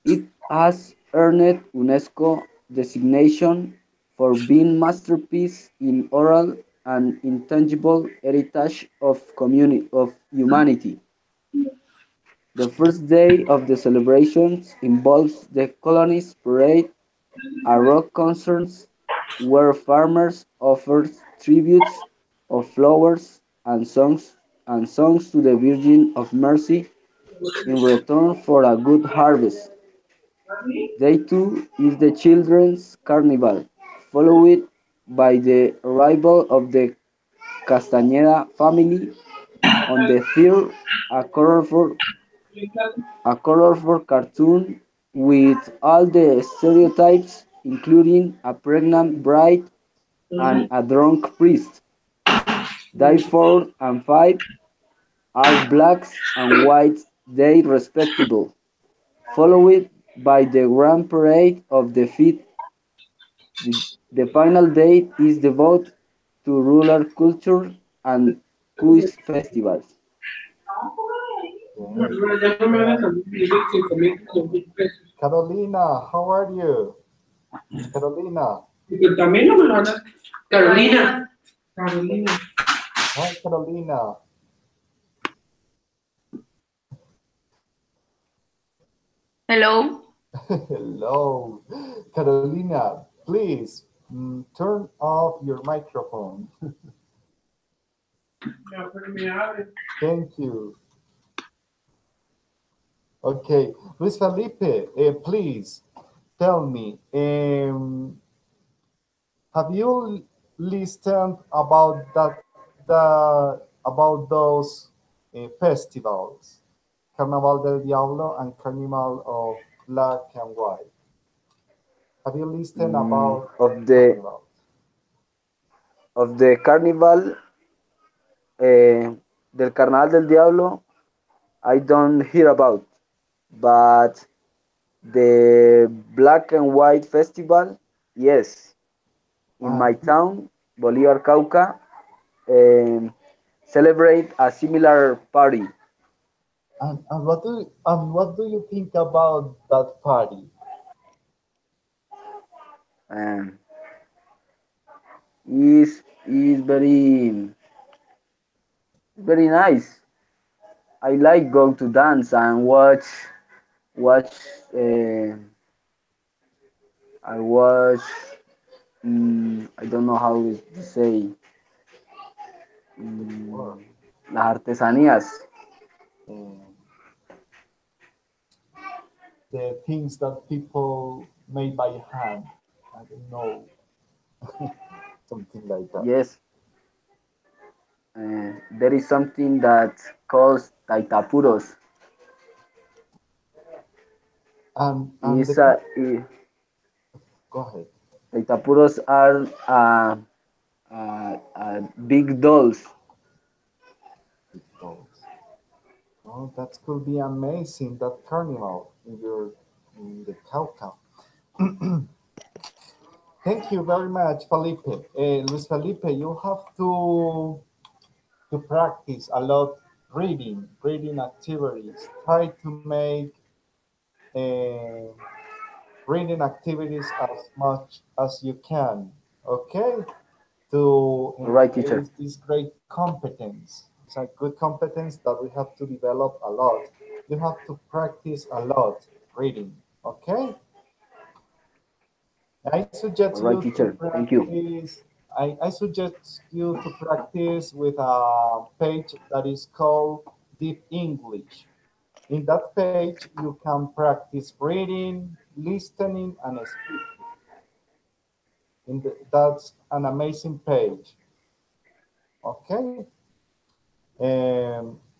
It has earned UNESCO designation for being masterpiece in oral and intangible heritage of humanity. The first day of the celebrations involves the colonies parade, a rock concert where farmers offer tributes of flowers and songs to the Virgin of Mercy in return for a good harvest. Day two is the children's carnival, followed by the arrival of the Castañeda family. On the third, a colorful cartoon with all the stereotypes, including a pregnant bride and a drunk priest. Day 4 and 5 are blacks and whites day respectable, followed by the grand parade of the fifth. The final day is devoted to rural culture and quiz festivals. Carolina, how are you? Carolina. También no me lo van a... Carolina. Carolina. Hi, Carolina. Hello. Hello. Carolina, please turn off your microphone. Thank you. Okay, Luis Felipe, please tell me, have you listened about about those festivals, Carnaval del Diablo and Carnival of Black and White? Have you listened about of the carnival del Carnaval del Diablo? I don't hear about, but the Black and White Festival, yes. In my town, Bolivar, Cauca, celebrate a similar party. And what do you think about that party? Is very nice. I like go to dance and watch. I watch. I don't know how to say. Las artesanías. The things that people made by hand. I don't know. Something like that. Yes. There is something that calls taitapuros. And go ahead. Taitapuros are big dolls. Big dolls. Oh, that could be amazing. That carnival in the Cauca. Thank you very much, Felipe. Luis Felipe, you have to practice a lot reading activities. Try to make reading activities as much as you can, okay? To right, teacher. This great competence. It's a good competence that we have to develop a lot. You have to practice a lot reading, okay? I suggest right, you teacher. to practice. Thank you. I suggest you to practice with a page that is called Deep English. In that page, you can practice reading, listening, and speaking. That's an amazing page. Okay.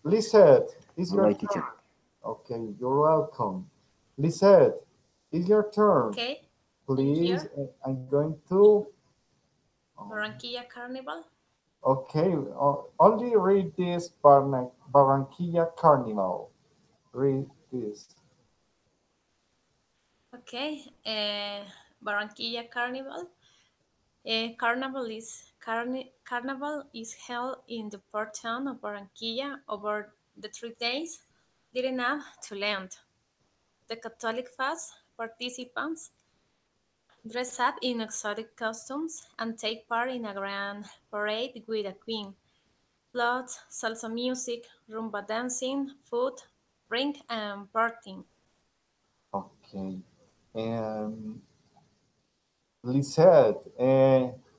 Lisette, is your right, turn. teacher. Okay, you're welcome. Lisette, it's your turn. Okay. Please, I'm going to Barranquilla Carnival. Okay, only read this Barranquilla Carnival. Read this. Okay, Barranquilla Carnival. Carnival is held in the port town of Barranquilla over the 3 days leading up to Lent. The Catholic fast participants dress up in exotic costumes and take part in a grand parade with a queen, floats, salsa music, rumba dancing, food, drink, and partying. Okay. And Lisette,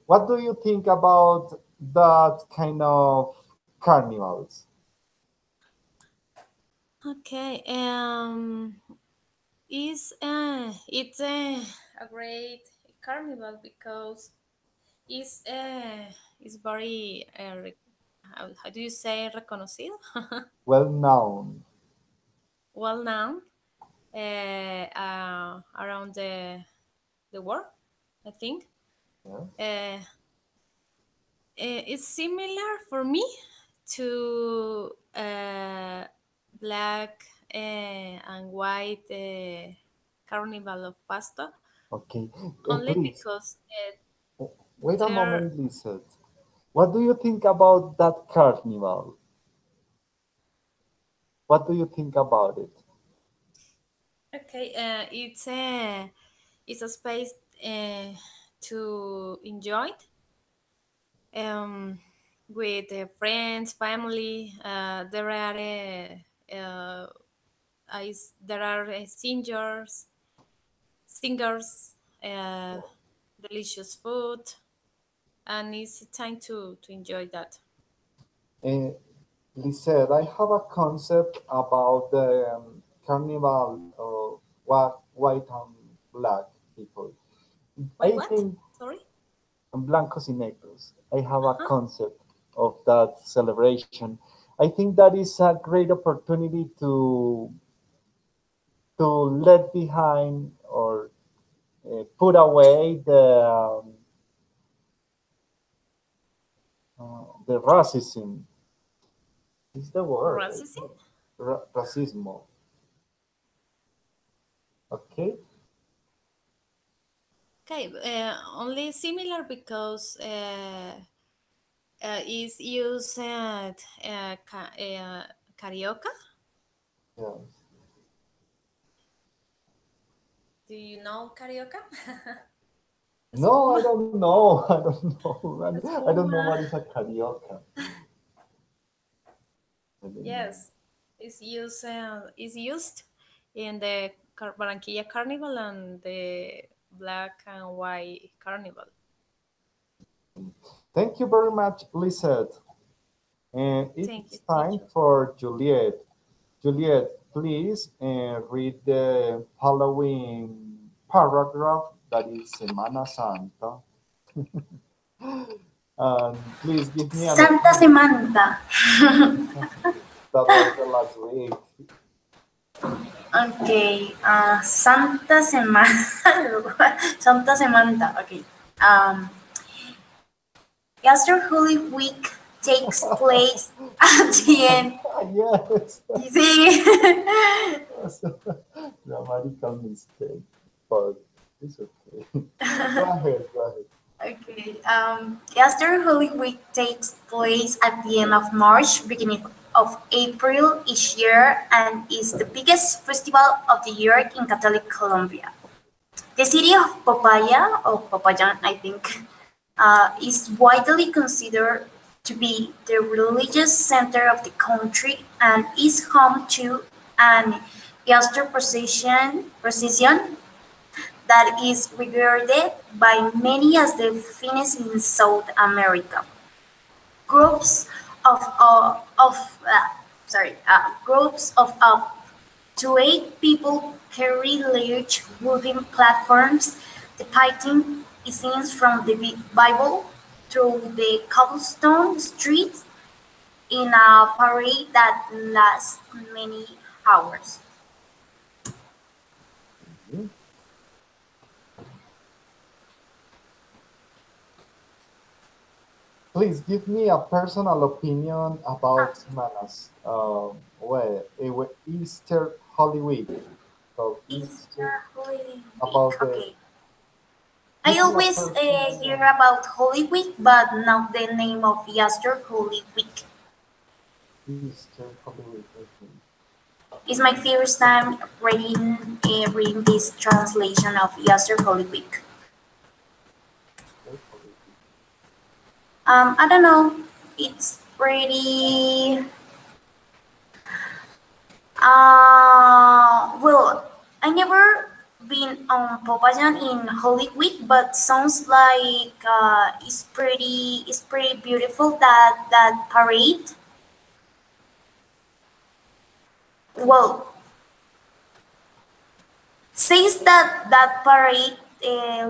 what do you think about that kind of carnivals? Okay, it's a great carnival because it's very how do you say reconocido, Well known. well known around the world, I think. Yes. It's similar for me to black and white carnival of Pasto, Okay. only Please, because wait a they're moment, Lisette. What do you think about that carnival? What do you think about it? okay. It's a space to enjoy it, with friends, family. There are singers, delicious food, and it's time to enjoy that. Uh, Lisette, I have a concept about the carnival of white and black people. Wait, I what? think Sorry. blancos y negros. I have a Uh-huh. concept of that celebration. I think that is a great opportunity to let behind or put away the racism. Is the word? Racism? Racismo. Okay. Okay, only similar because is used karaoke. Yes. Do you know karaoke? No, I Espuma. don't know. I don't know. I don't know what Espuma. is a karaoke. I don't know. Yes, is used in the Barranquilla Carnival and the Black and White Carnival. Thank you very much, Lizette. And Thank you, it's time teacher. for Juliet. Juliet, please read the following paragraph that is Semana Santa. And please give me an Santa opinion. Semana. That was the last week. Okay, Santa Semana. Santa Semana. Okay. Um, Easter Holy Week takes place at the end. Yes. See? That's a grammatical mistake, but it's okay. Go ahead, go ahead. Okay. Easter Holy Week takes place at the end of March, beginning of April each year, and is the biggest festival of the year in Catholic Colombia. The city of Popaya, or Popayan, I think, is widely considered to be the religious center of the country and is home to an Easter procession that is regarded by many as the finest in South America. Groups groups of up to 8 people carry large wooden platforms depicting scenes from the Bible through the cobblestone streets in a parade that lasts many hours. Mhm. Please give me a personal opinion Ah, about Semanas. Easter Holy Week. So Easter Easter Holy Week. about the Okay. I always hear about Holy Week, but not the name of Easter Holy Week. Easter Holy Week, I think. It's my first time reading this translation of Easter Holy Week. I don't know. It's pretty. Well, I never been on Popayan in Holy Week, but sounds like it's pretty beautiful that parade. Well, says that parade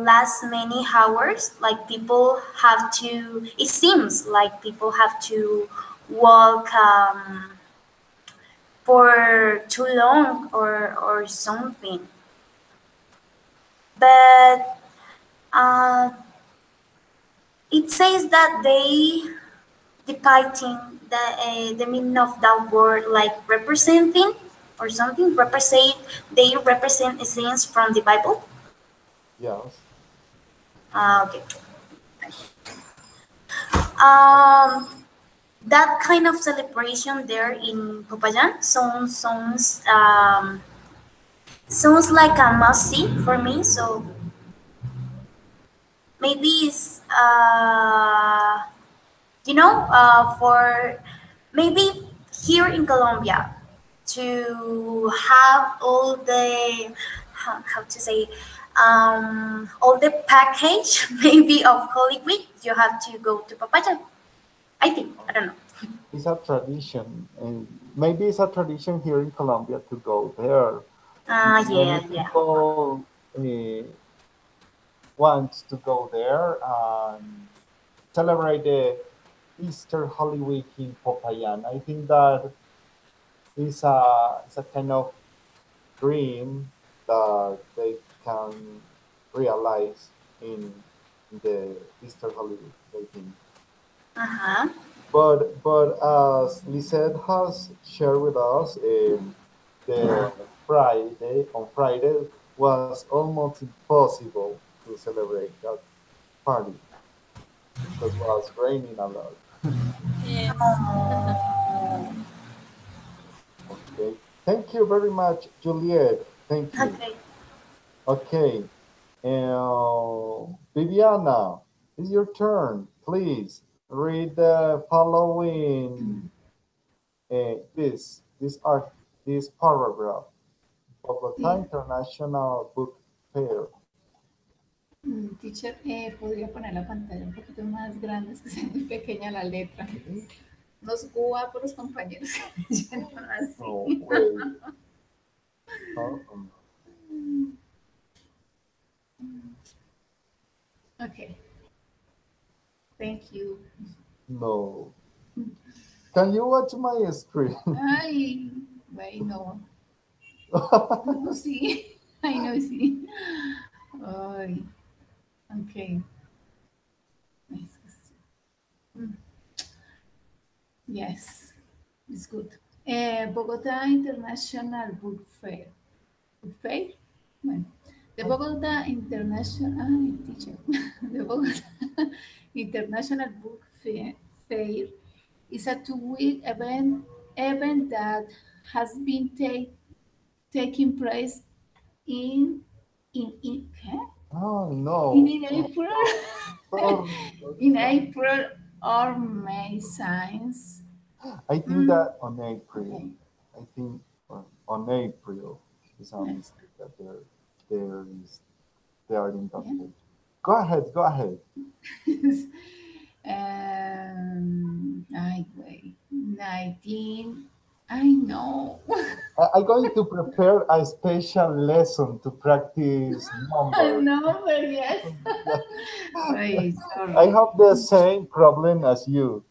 lasts many hours. Like people have to. It seems like people have to walk for too long or something. But it says that they depicting the meaning of that word like representing or something. They represent a scenes from the Bible. Yes. Okay. Um, that kind of celebration there in Popayan sounds like a must see for me. So maybe it's for maybe here in Colombia to have all the how to say all the package maybe of Holy Week, you have to go to Papayan. I think, I don't know. It's a tradition, and maybe it's a tradition here in Colombia to go there. Many Yeah. people want to go there and celebrate the Easter Holy Week in Popayan. I think that is a kind of dream that they can realize in the Easter Holy Week, I think. Uh-huh. But as Lisette has shared with us, the Friday was almost impossible to celebrate that party because it was raining a lot. Yes. Okay. Thank you very much, Juliet. Thank you. Okay. Okay. Viviana, it's your turn. Please read the following this paragraph. Bogotá International Book Fair. Teacher, podría poner la pantalla un poquito más grande, es que se muy pequeña la letra. Nos uva por los compañeros. Yo no así. No way. Okay. Thank you. No. Can you watch my screen? Ay, no. No, sí. Ay, no, sí. Ay. Okay. Yes, it's good. Bogotá International Book Fair. Book Fair? Bueno, the Bogotá International, teacher. The Bogotá International Book Fair is a 2-week event that has been taking place in Oh no. in April. In April or May signs. I think that on April. I think on April is a mistake that they are in that page. Go ahead. I wait. 19. I know. I'm going to prepare a special lesson to practice numbers. Number, yes. Wait, sorry. I have the same problem as you.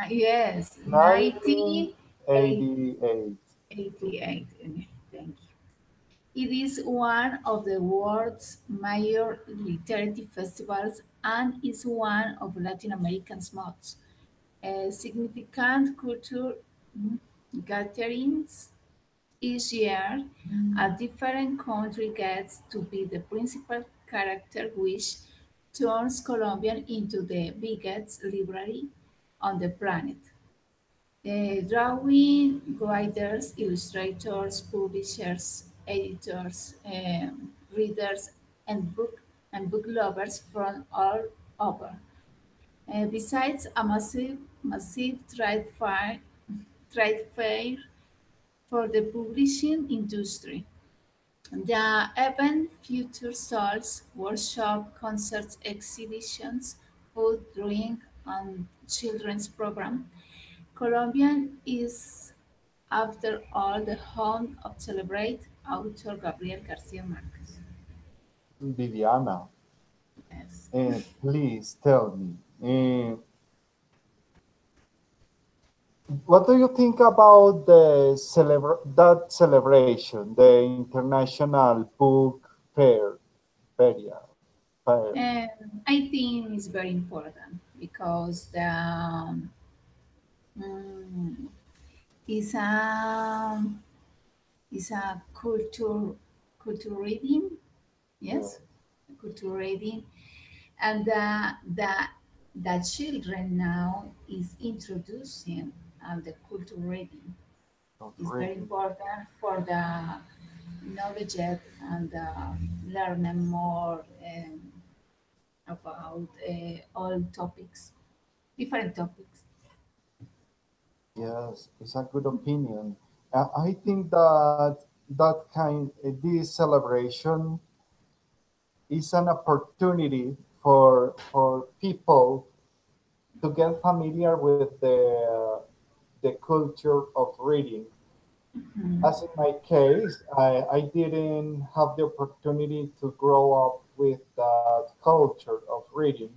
Yes, 1988. 88. Thank you. It is one of the world's major literary festivals and is one of Latin America's most significant culture gatherings. Each year, a different country gets to be the principal character, which turns Colombia into the biggest library on the planet. Drawing writers, illustrators, publishers, editors, readers, and book lovers from all over. Besides a massive trade fair for the publishing industry. The event features stalls, workshops, concerts, exhibitions, food, drink, and children's program. Colombia is, after all, the home of celebrated author Gabriel Garcia Marquez. Viviana, Yes. please tell me, what do you think about that celebration, the International Book Fair? Fair, fair. I think it's very important because mm, it's a it's a culture reading, yes, culture reading, and the children now is introducing the culture reading. It's very important for the knowledge and learning more about all topics, different topics. Yes, it's a good opinion. I think that this celebration is an opportunity for people to get familiar with the culture of reading. Mhm. As in my case, I didn't have the opportunity to grow up with that culture of reading.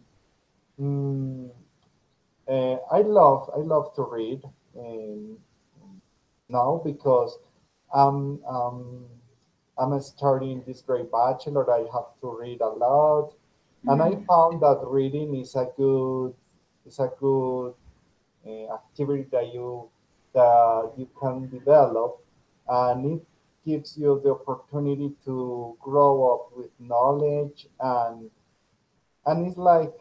Mm, I love to read um, now because I'm um, I'm starting this great bachelor. I have to read a lot, and I Mm. found that reading is a good activity that you can develop, and it gives you the opportunity to grow up with knowledge, and it's like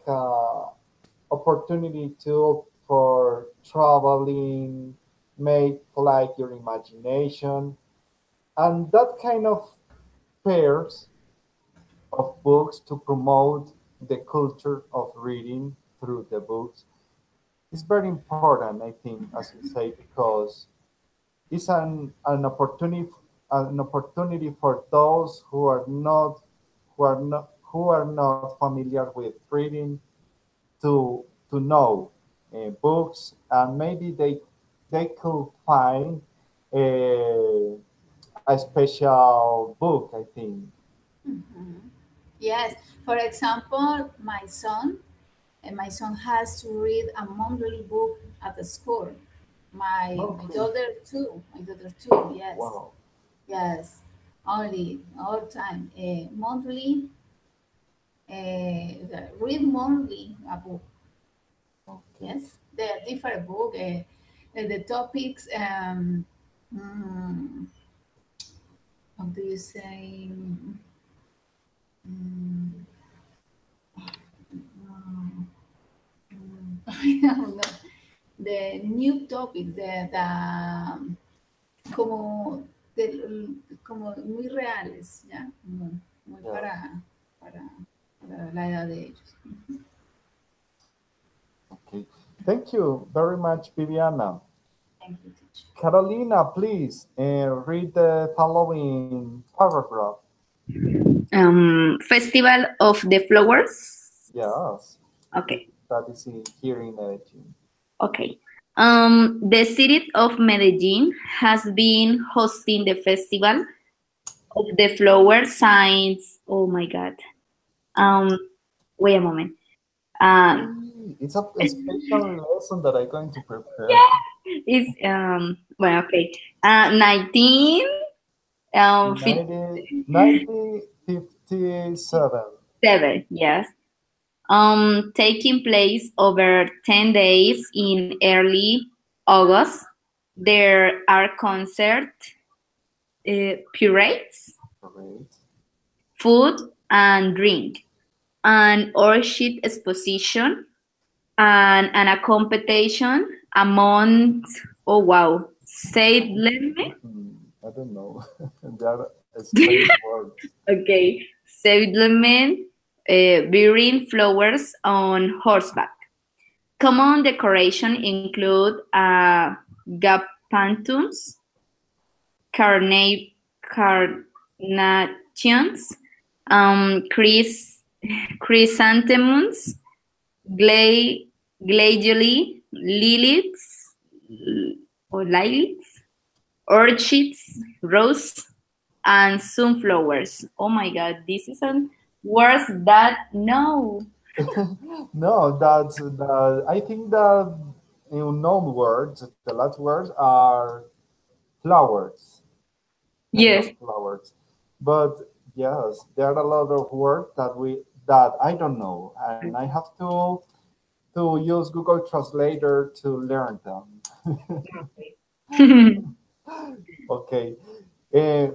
opportunity too for traveling, make like your imagination, and that kind of pairs of books to promote the culture of reading through the books is very important, I think, as you say, because it's an opportunity for those who are not familiar with reading to know books, and maybe they could find a, a special book, I think. Mhm. Yes. For example, my son has to read a monthly book at the school. My Okay. daughter too. My daughter too. Yes. Wow. Yes. Only all time. Monthly. Read monthly a book. Okay. Yes. They are different book. The topics. Mm, how do you say? Mm, mm, I don't know. The new topic, como, como muy reales, ¿ya? Muy Yes. para la edad de ellos. Okay. Thank you very much, Viviana. Thank you, teacher. Carolina, please read the following paragraph. Festival of the Flowers. Yes. Okay. That is here in Medellin. Okay. The city of Medellin has been hosting the Festival of the Flower since, oh my God. Wait a moment. It's a special lesson that I'm going to prepare. It's well, okay. 19 1957. yes. Taking place over 10 days in early August. There are concerts, pirates, Great. food and drink, an orchid exposition, and a competition among, oh wow, settlement, I don't know. They are strange words. okay, settlement bearing flowers on horseback. Common decoration include gapantums, carnations, chrysanthemums, glacially, lilies, or lilacs, orchids, rose, and sunflowers. Oh my God, this is a words that no. No, that's the. I think the unknown words, the last words are flowers. Kind of Yes. flowers. But yes, there are a lot of words that I don't know, and I have to use Google Translator to learn them. Okay. Uh,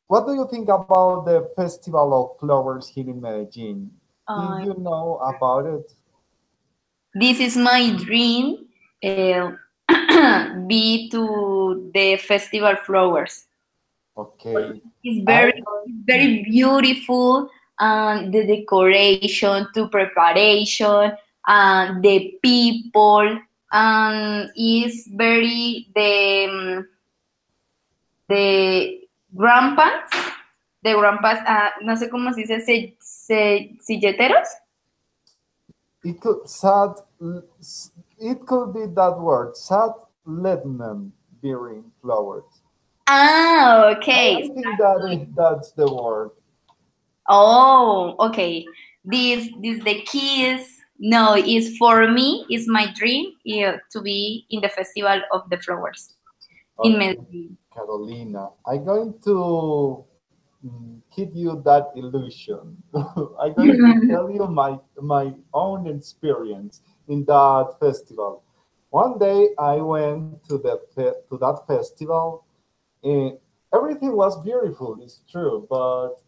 what do you think about the Festival of Flowers here in Medellin? Did you know about it? This is my dream. Be to the festival flowers. Okay. It's very beautiful, and the decoration, to preparation, and the people, and is very the grandpas, no sé cómo se dice, silleteros. It could be that word, sad letman bearing flowers. Ah, okay. I think that's the word. Oh, okay. This the keys. No, is for me. Is my dream to be in the festival of the flowers in Medellin. Carolina, I'm going to give you that illusion. I'm going to tell you my own experience in that festival. One day I went to that festival. Everything was beautiful, it's true, but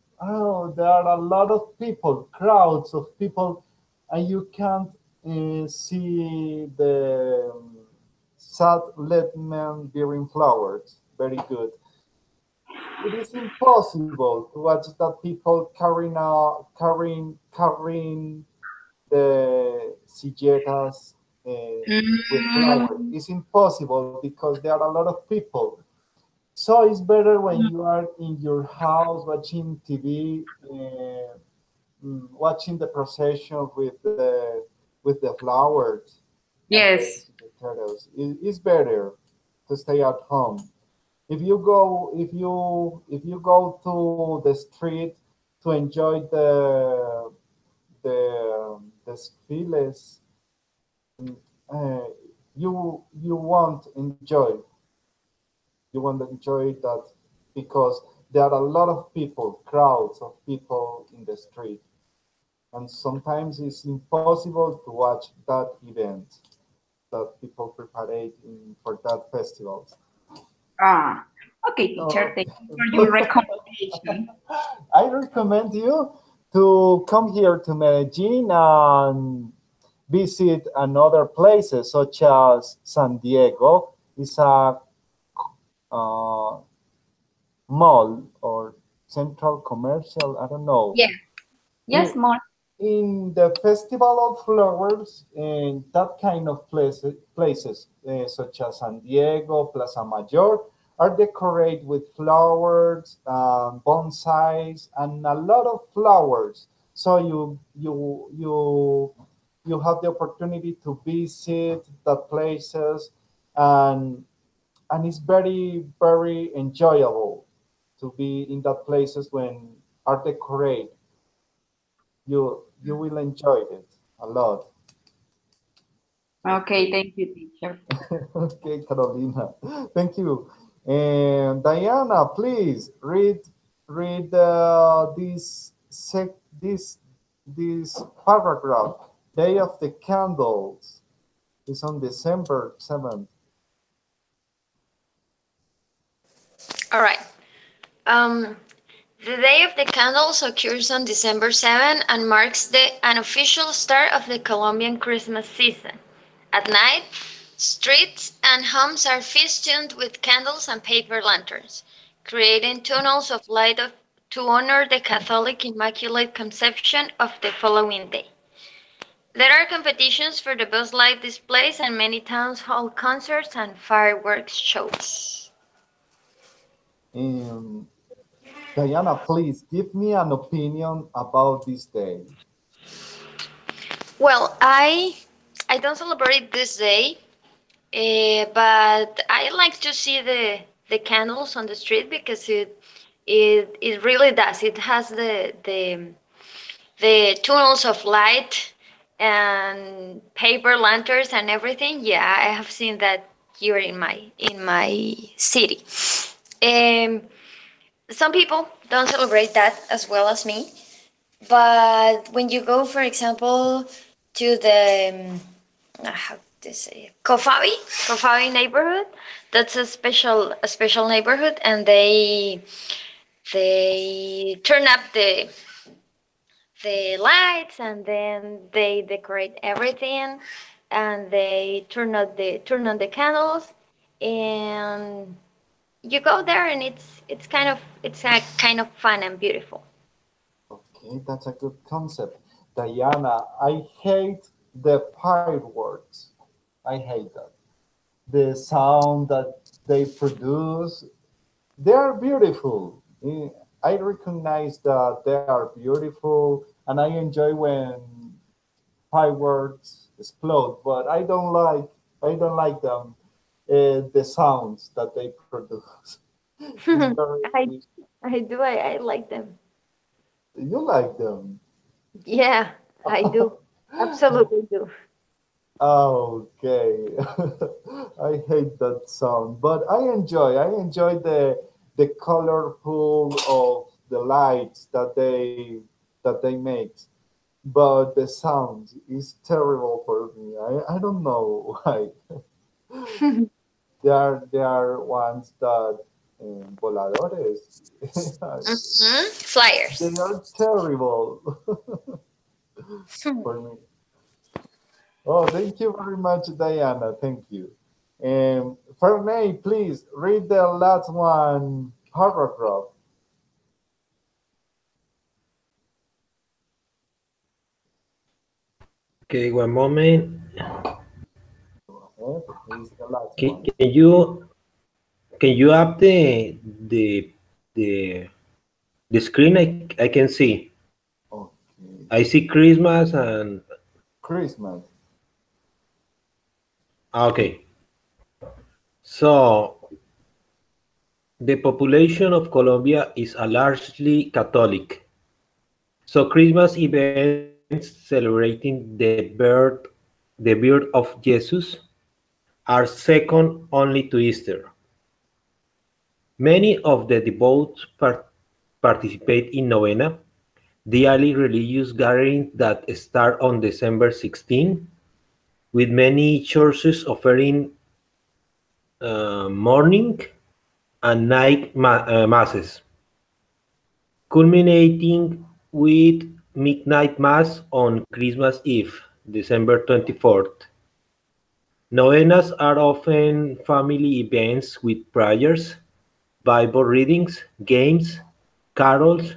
there are a lot of people, crowds of people, and you can't see the sad let men bearing flowers. Very good. It is impossible to watch that people carrying the silletas with flowers. It's impossible because there are a lot of people. So it's better when you are in your house watching TV, watching the procession with the flowers. Yes. It's better to stay at home. If you go to the street to enjoy the desfiles, you won't enjoy. You won't enjoy that because there are a lot of people, crowds of people in the street, and sometimes it's impossible to watch that event that people prepare for that festival. Ah, okay, teacher. Thank you for your recommendation. I recommend you to come here to Medellin and visit another places such as San Diego. It's a mall or central commercial, I don't know. Yeah. Yes, mall. In the Festival of Flowers, and that kind of places such as San Diego, Plaza Mayor, are decorated with flowers, bonsais, and a lot of flowers. So you have the opportunity to visit the places, and it's very, very enjoyable to be in that places when are decorated. You will enjoy it a lot. Okay, thank you, teacher. Okay, Carolina, thank you. And Diana, please read this paragraph. Day of the Candles is on December 7th. All right. Um, the Day of the Candles occurs on December 7 and marks the unofficial start of the Colombian Christmas season. At night, streets and homes are festooned with candles and paper lanterns, creating tunnels of light to honor the Catholic Immaculate Conception of the following day. There are competitions for the best light displays and many town hall concerts and fireworks shows. Diana, please give me an opinion about this day. Well, I don't celebrate this day, but I like to see the candles on the street because it really does. It has the tunnels of light and paper lanterns and everything. Yeah, I have seen that here in my city. Some people don't celebrate that as well as me, but when you go, for example, to the how to say Kofawi neighborhood, that's a special neighborhood, and they turn up the lights, and then they decorate everything, and they turn on the candles, and you go there, and it's kind of fun and beautiful. Okay, that's a good concept. Diana, I hate the fireworks. I hate that. The sound that they produce, they are beautiful. I recognize that they are beautiful, and I enjoy when fireworks explode. But I don't like them. The sounds that they produce. I do. I like them. You like them? Yeah, I do. Absolutely do. Okay. I hate that sound, but I enjoy the colorful of the lights that they make. But the sound is terrible for me. I don't know why. There are ones that voladores. Flyers. They are terrible for me. Oh, thank you very much, Diana. Thank you. Fernay, please read the last one paragraph. Okay, one moment. Please, the last Can, one. can you up the screen? I can see. Okay. I see Christmas and Christmas. okay. So the population of Colombia is a largely Catholic. So Christmas events celebrating the birth of Jesus are second only to Easter. Many of the devout participate in novena, daily religious gatherings that start on December 16, with many churches offering morning and night masses, culminating with midnight mass on Christmas Eve, December 24th. Novenas are often family events with prayers, Bible readings, games, carols,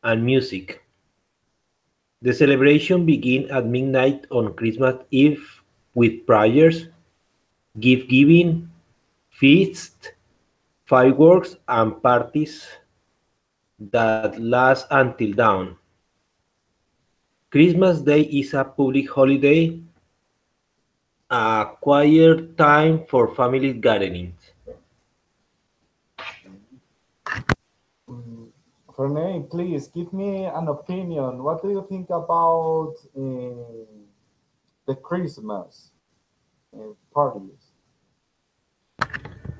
and music. The celebration begins at midnight on Christmas Eve with prayers, gift giving, feasts, fireworks, and parties that last until dawn. Christmas Day is a public holiday, a quiet time for family gatherings. Fernay, please give me an opinion. What do you think about the Christmas parties?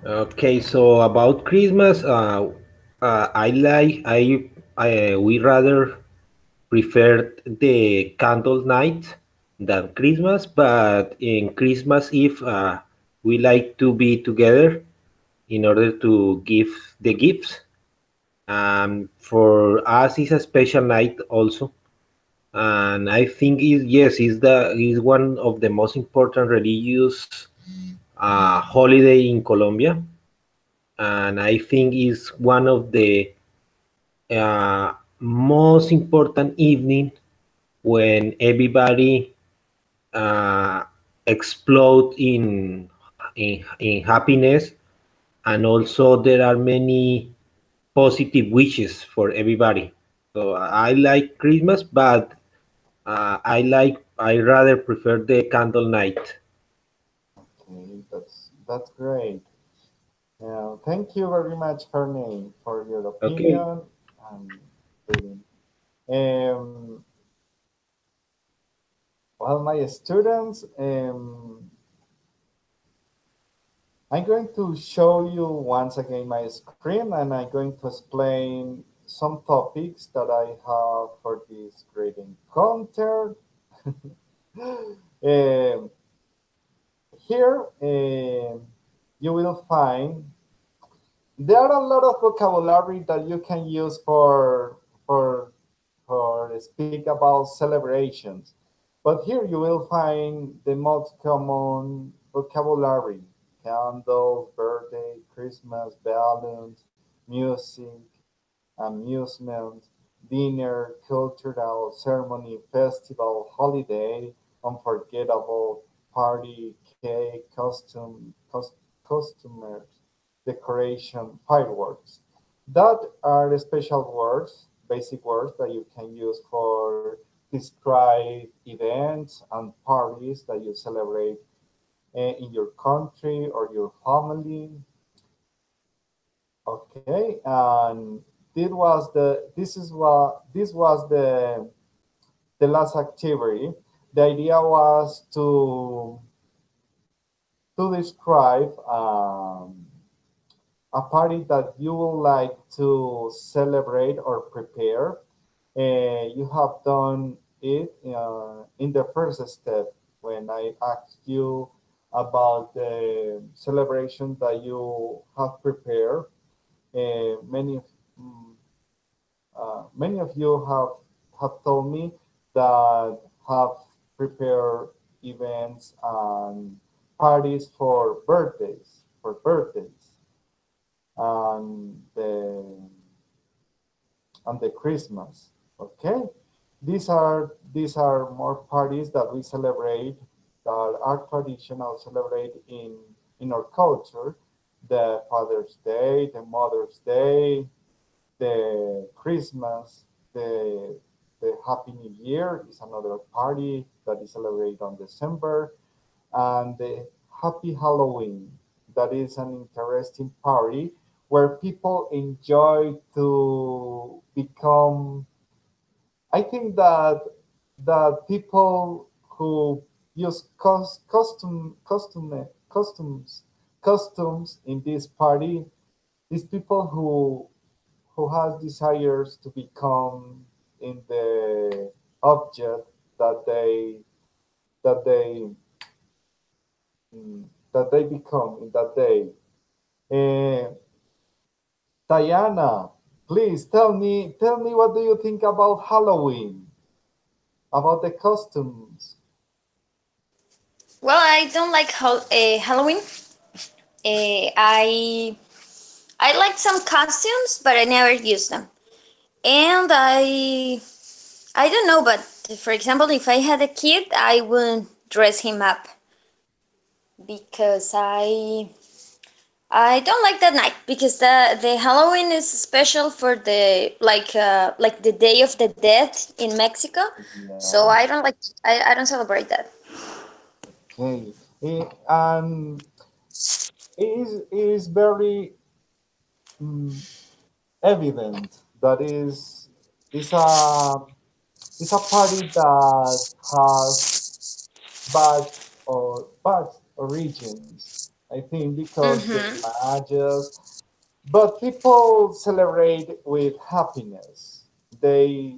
Okay, so about Christmas, we rather prefer the candle night than Christmas, but in Christmas Eve, we like to be together in order to give the gifts. For us, it's a special night also, and I think yes, is one of the most important religious holiday in Colombia, and I think is one of the most important evening when everybody uh, explode in happiness, and also there are many positive wishes for everybody. So I like Christmas, but I rather prefer the candle night. Okay, that's great. Thank you very much, Fernand, for your Okay. opinion and reading. Um, well, my students, I'm going to show you once again my screen, and I'm going to explain some topics that I have for this grading encounter. Um, Here, you will find there are a lot of vocabulary that you can use for speak about celebrations. But here you will find the most common vocabulary: candles, birthday, Christmas, balloons, music, amusement, dinner, cultural, ceremony, festival, holiday, unforgettable, party, cake, customers, decoration, fireworks. That are the special words, basic words that you can use for describe events and parties that you celebrate in your country or your family. Okay, and this was the last activity. The idea was to describe a party that you would like to celebrate or prepare. You have done it in the first step when I asked you about the celebration that you have prepared. Uh, many mm, many of you have told me that have prepared events and parties for birthdays and the Christmas. Okay, these are more parties that we celebrate that are traditional celebrate in our culture. The Father's Day, the Mother's Day, the Christmas, the Happy New Year is another party that is celebrated on December, and the Happy Halloween. That is an interesting party where people enjoy to become. I think that people who use costumes in this party is people who has desires to become in the object that they that they become in that day. Uh, Diana, please tell me what do you think about Halloween, about the costumes? Well, I don't like Halloween. I like some costumes, but I never use them. And I don't know, but for example, if I had a kid, I wouldn't dress him up because I don't like that night because the Halloween is special for the like the Day of the Dead in Mexico. So Yeah. I don't celebrate that. Okay. And it is very mm, evident that is a is a party that has bad origins. I think because the Mm-hmm. images, but people celebrate with happiness. They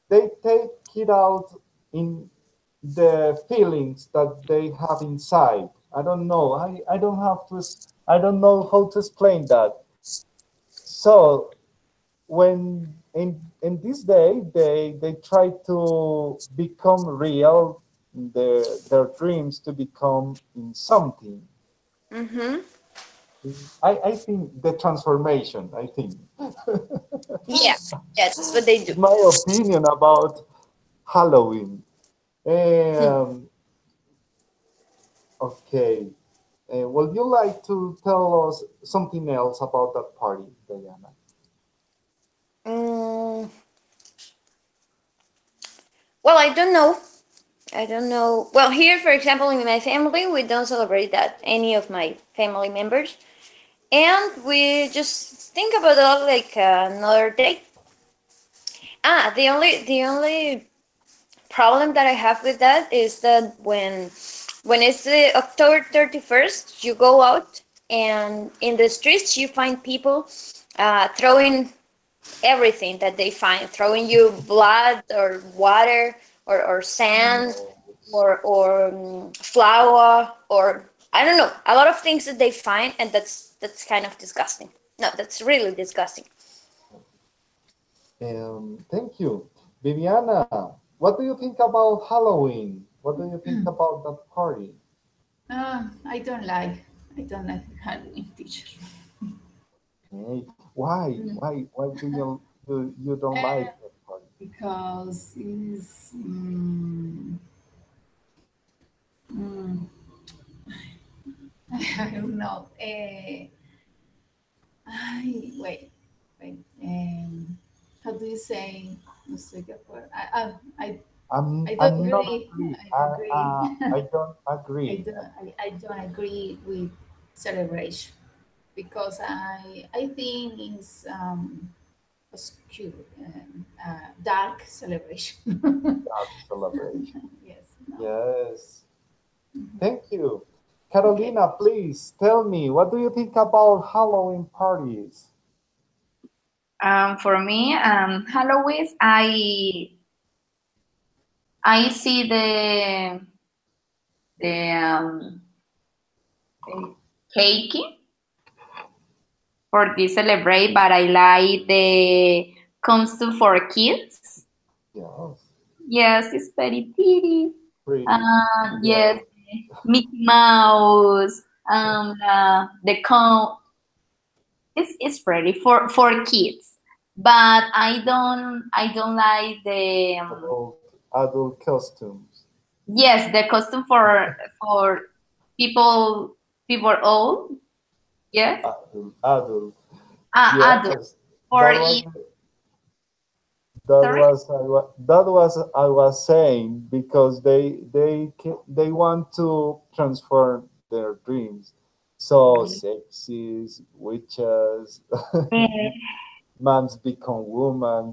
they take it out in the feelings that they have inside. I don't know. I don't have to. I don't know how to explain that. So when in this day they try to become real, their dreams to become in something. Mm-hmm. I think the transformation, I think. Yeah, that's what they do. My opinion about Halloween. Okay. Would you like to tell us something else about that party, Diana? Mm, well, I don't know. I don't know. Well, here, for example, in my family, we don't celebrate that, any of my family members. And we just think about it like another day. The only problem that I have with that is that when it's the October 31st, you go out and in the streets you find people throwing everything that they find, throwing you blood or water or sand or flour or I don't know, a lot of things that they find, and that's kind of disgusting. No, that's really disgusting. Thank you. Viviana, what do you think about Halloween? What do you think about that party? I don't like Halloween, teacher. Hey, why? Why do you don't like that party? Because it's I don't know. Wait. How do you say? No sé qué fue. I don't I'm not really agree. agree. I don't agree. I don't agree with celebration because I think it's obscure, dark celebration. Dark celebration. Yes. No. Yes. Thank you. Carolina, please tell me, what do you think about Halloween parties? For me, Halloween, I see the cake for this celebrate, but I like the costume for kids. Yes. Yes, it's very pretty. Pretty. Yes, Mickey Mouse. The cone. It's pretty for kids, but I don't like the Adult costumes. yes, the costume for people old. Yes. Adult. Adult Yes. for That was I was saying because they want to transform their dreams. So sexies, witches, moms become women.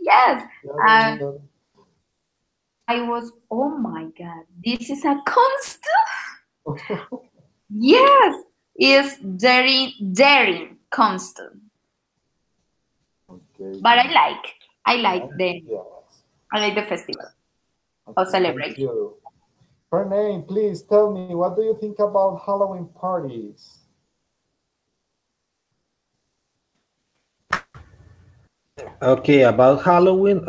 yes. I was, oh my God, this is a costume. Yes, it's daring costume. Okay. But I like the festival or celebration. Thank you. Fernand, please tell me, what do you think about Halloween parties? Okay, about Halloween,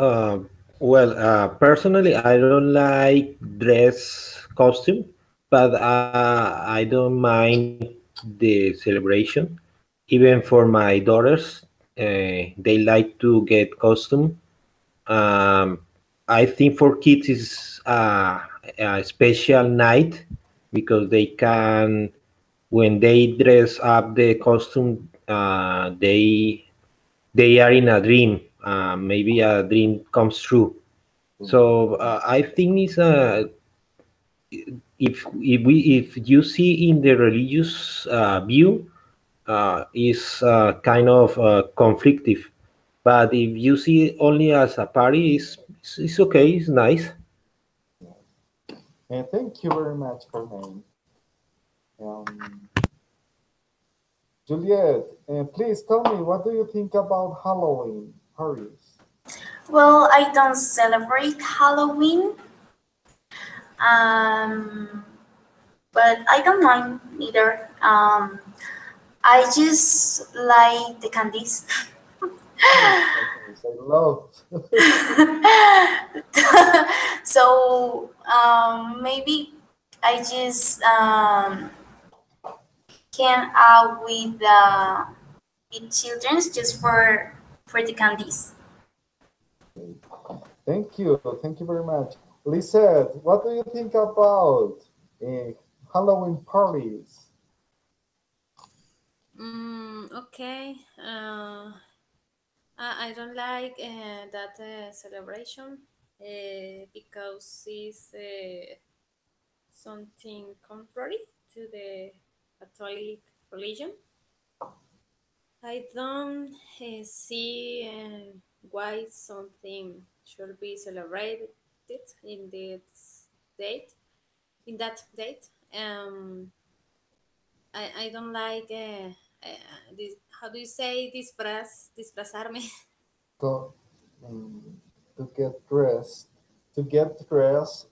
personally, I don't like dress costume, but I don't mind the celebration. Even for my daughters, they like to get costume. I think for kids is a special night because they can, when they dress up the costume, they are in a dream. Maybe a dream comes true. So I think it's if you see in the religious view, is kind of conflictive. But if you see only as a party, it's okay. It's nice. And thank you very much, Fernand. Juliet, please tell me, what do you think about Halloween parties? Well, I don't celebrate Halloween, but I don't mind either. I just like the candies. I love. So maybe I just can out with children just for the candies. Thank you very much. Lisette, what do you think about Halloween parties? Okay. I don't like that celebration because it's something contrary to the Catholic religion. I don't see why something should be celebrated in this date. In that date, I don't like this. How do you say disfrazarme? To, um, to get dressed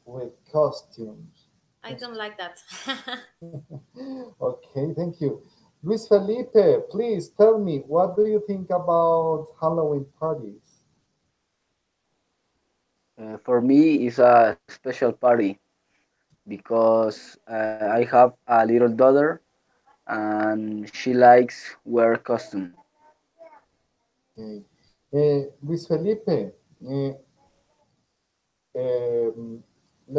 with costumes. I don't like that. Okay, thank you. Luis Felipe, please tell me, what do you think about Halloween parties? For me, it's a special party because I have a little daughter and she likes wear costume. Okay. Luis Felipe, le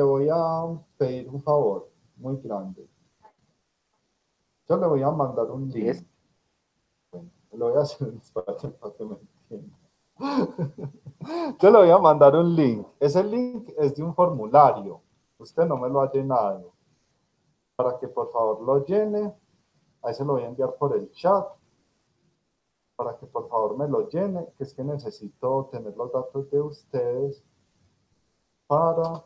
voy a pedir un favor muy grande. Yo le voy a mandar un link. Yes. Bueno, lo voy a hacer en español para que me entienda. Yo le voy a mandar un link. Ese link es de un formulario. Usted no me lo ha llenado. Para que por favor lo llene. Ahí se lo voy a enviar por el chat. Para que por favor me lo llene. Que es que necesito tener los datos de ustedes para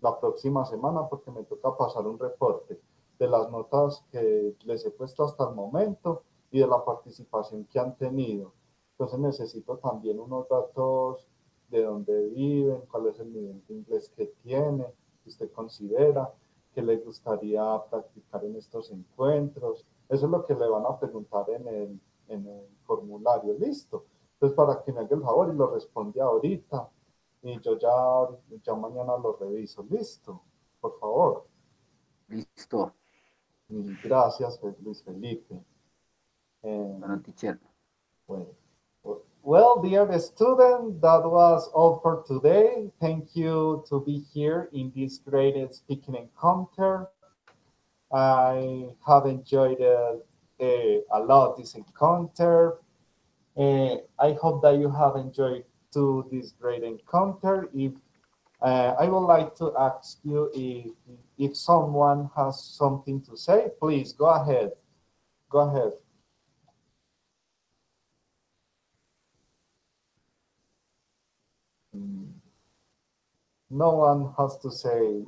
la próxima semana porque me toca pasar un reporte de las notas que les he puesto hasta el momento y de la participación que han tenido. Entonces necesito también unos datos de dónde viven, cuál es el nivel de inglés que tiene, que usted considera, que le gustaría practicar en estos encuentros. Eso es lo que le van a preguntar en el formulario. Listo. Entonces para que me haga el favor y lo responde ahorita. Y yo ya mañana lo reviso. Listo. Por favor. Listo. Mil gracias, Luis Felipe. Bueno, teacher. Well, dear student, that was all for today. Thank you to be here in this great speaking encounter. I have enjoyed a lot this encounter. I hope that you have enjoyed to this great encounter. If I would like to ask you if someone has something to say, please go ahead. Go ahead. No one has to say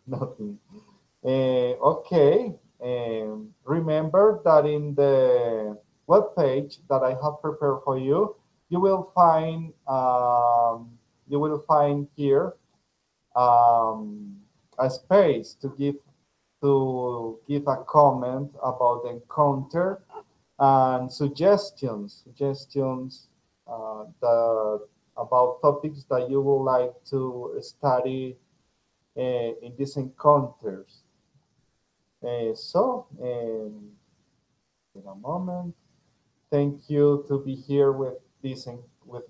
nothing. Okay. Remember that in the web page that I have prepared for you, you will find here a space to give a comment about the encounter and suggestions about topics that you would like to study in these encounters. In a moment, thank you to be here with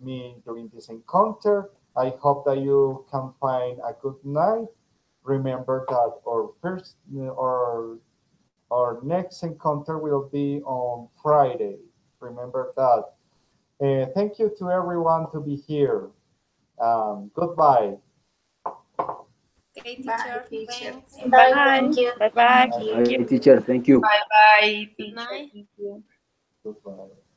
me during this encounter. I hope that you can find a good night. Remember that our next encounter will be on Friday. Remember that. Thank you to everyone to be here. Goodbye. Okay, teacher. Thanks. Bye. Thank you. Bye bye. Bye, teacher. Thank you. Bye bye. Good night. Thank you. Goodbye.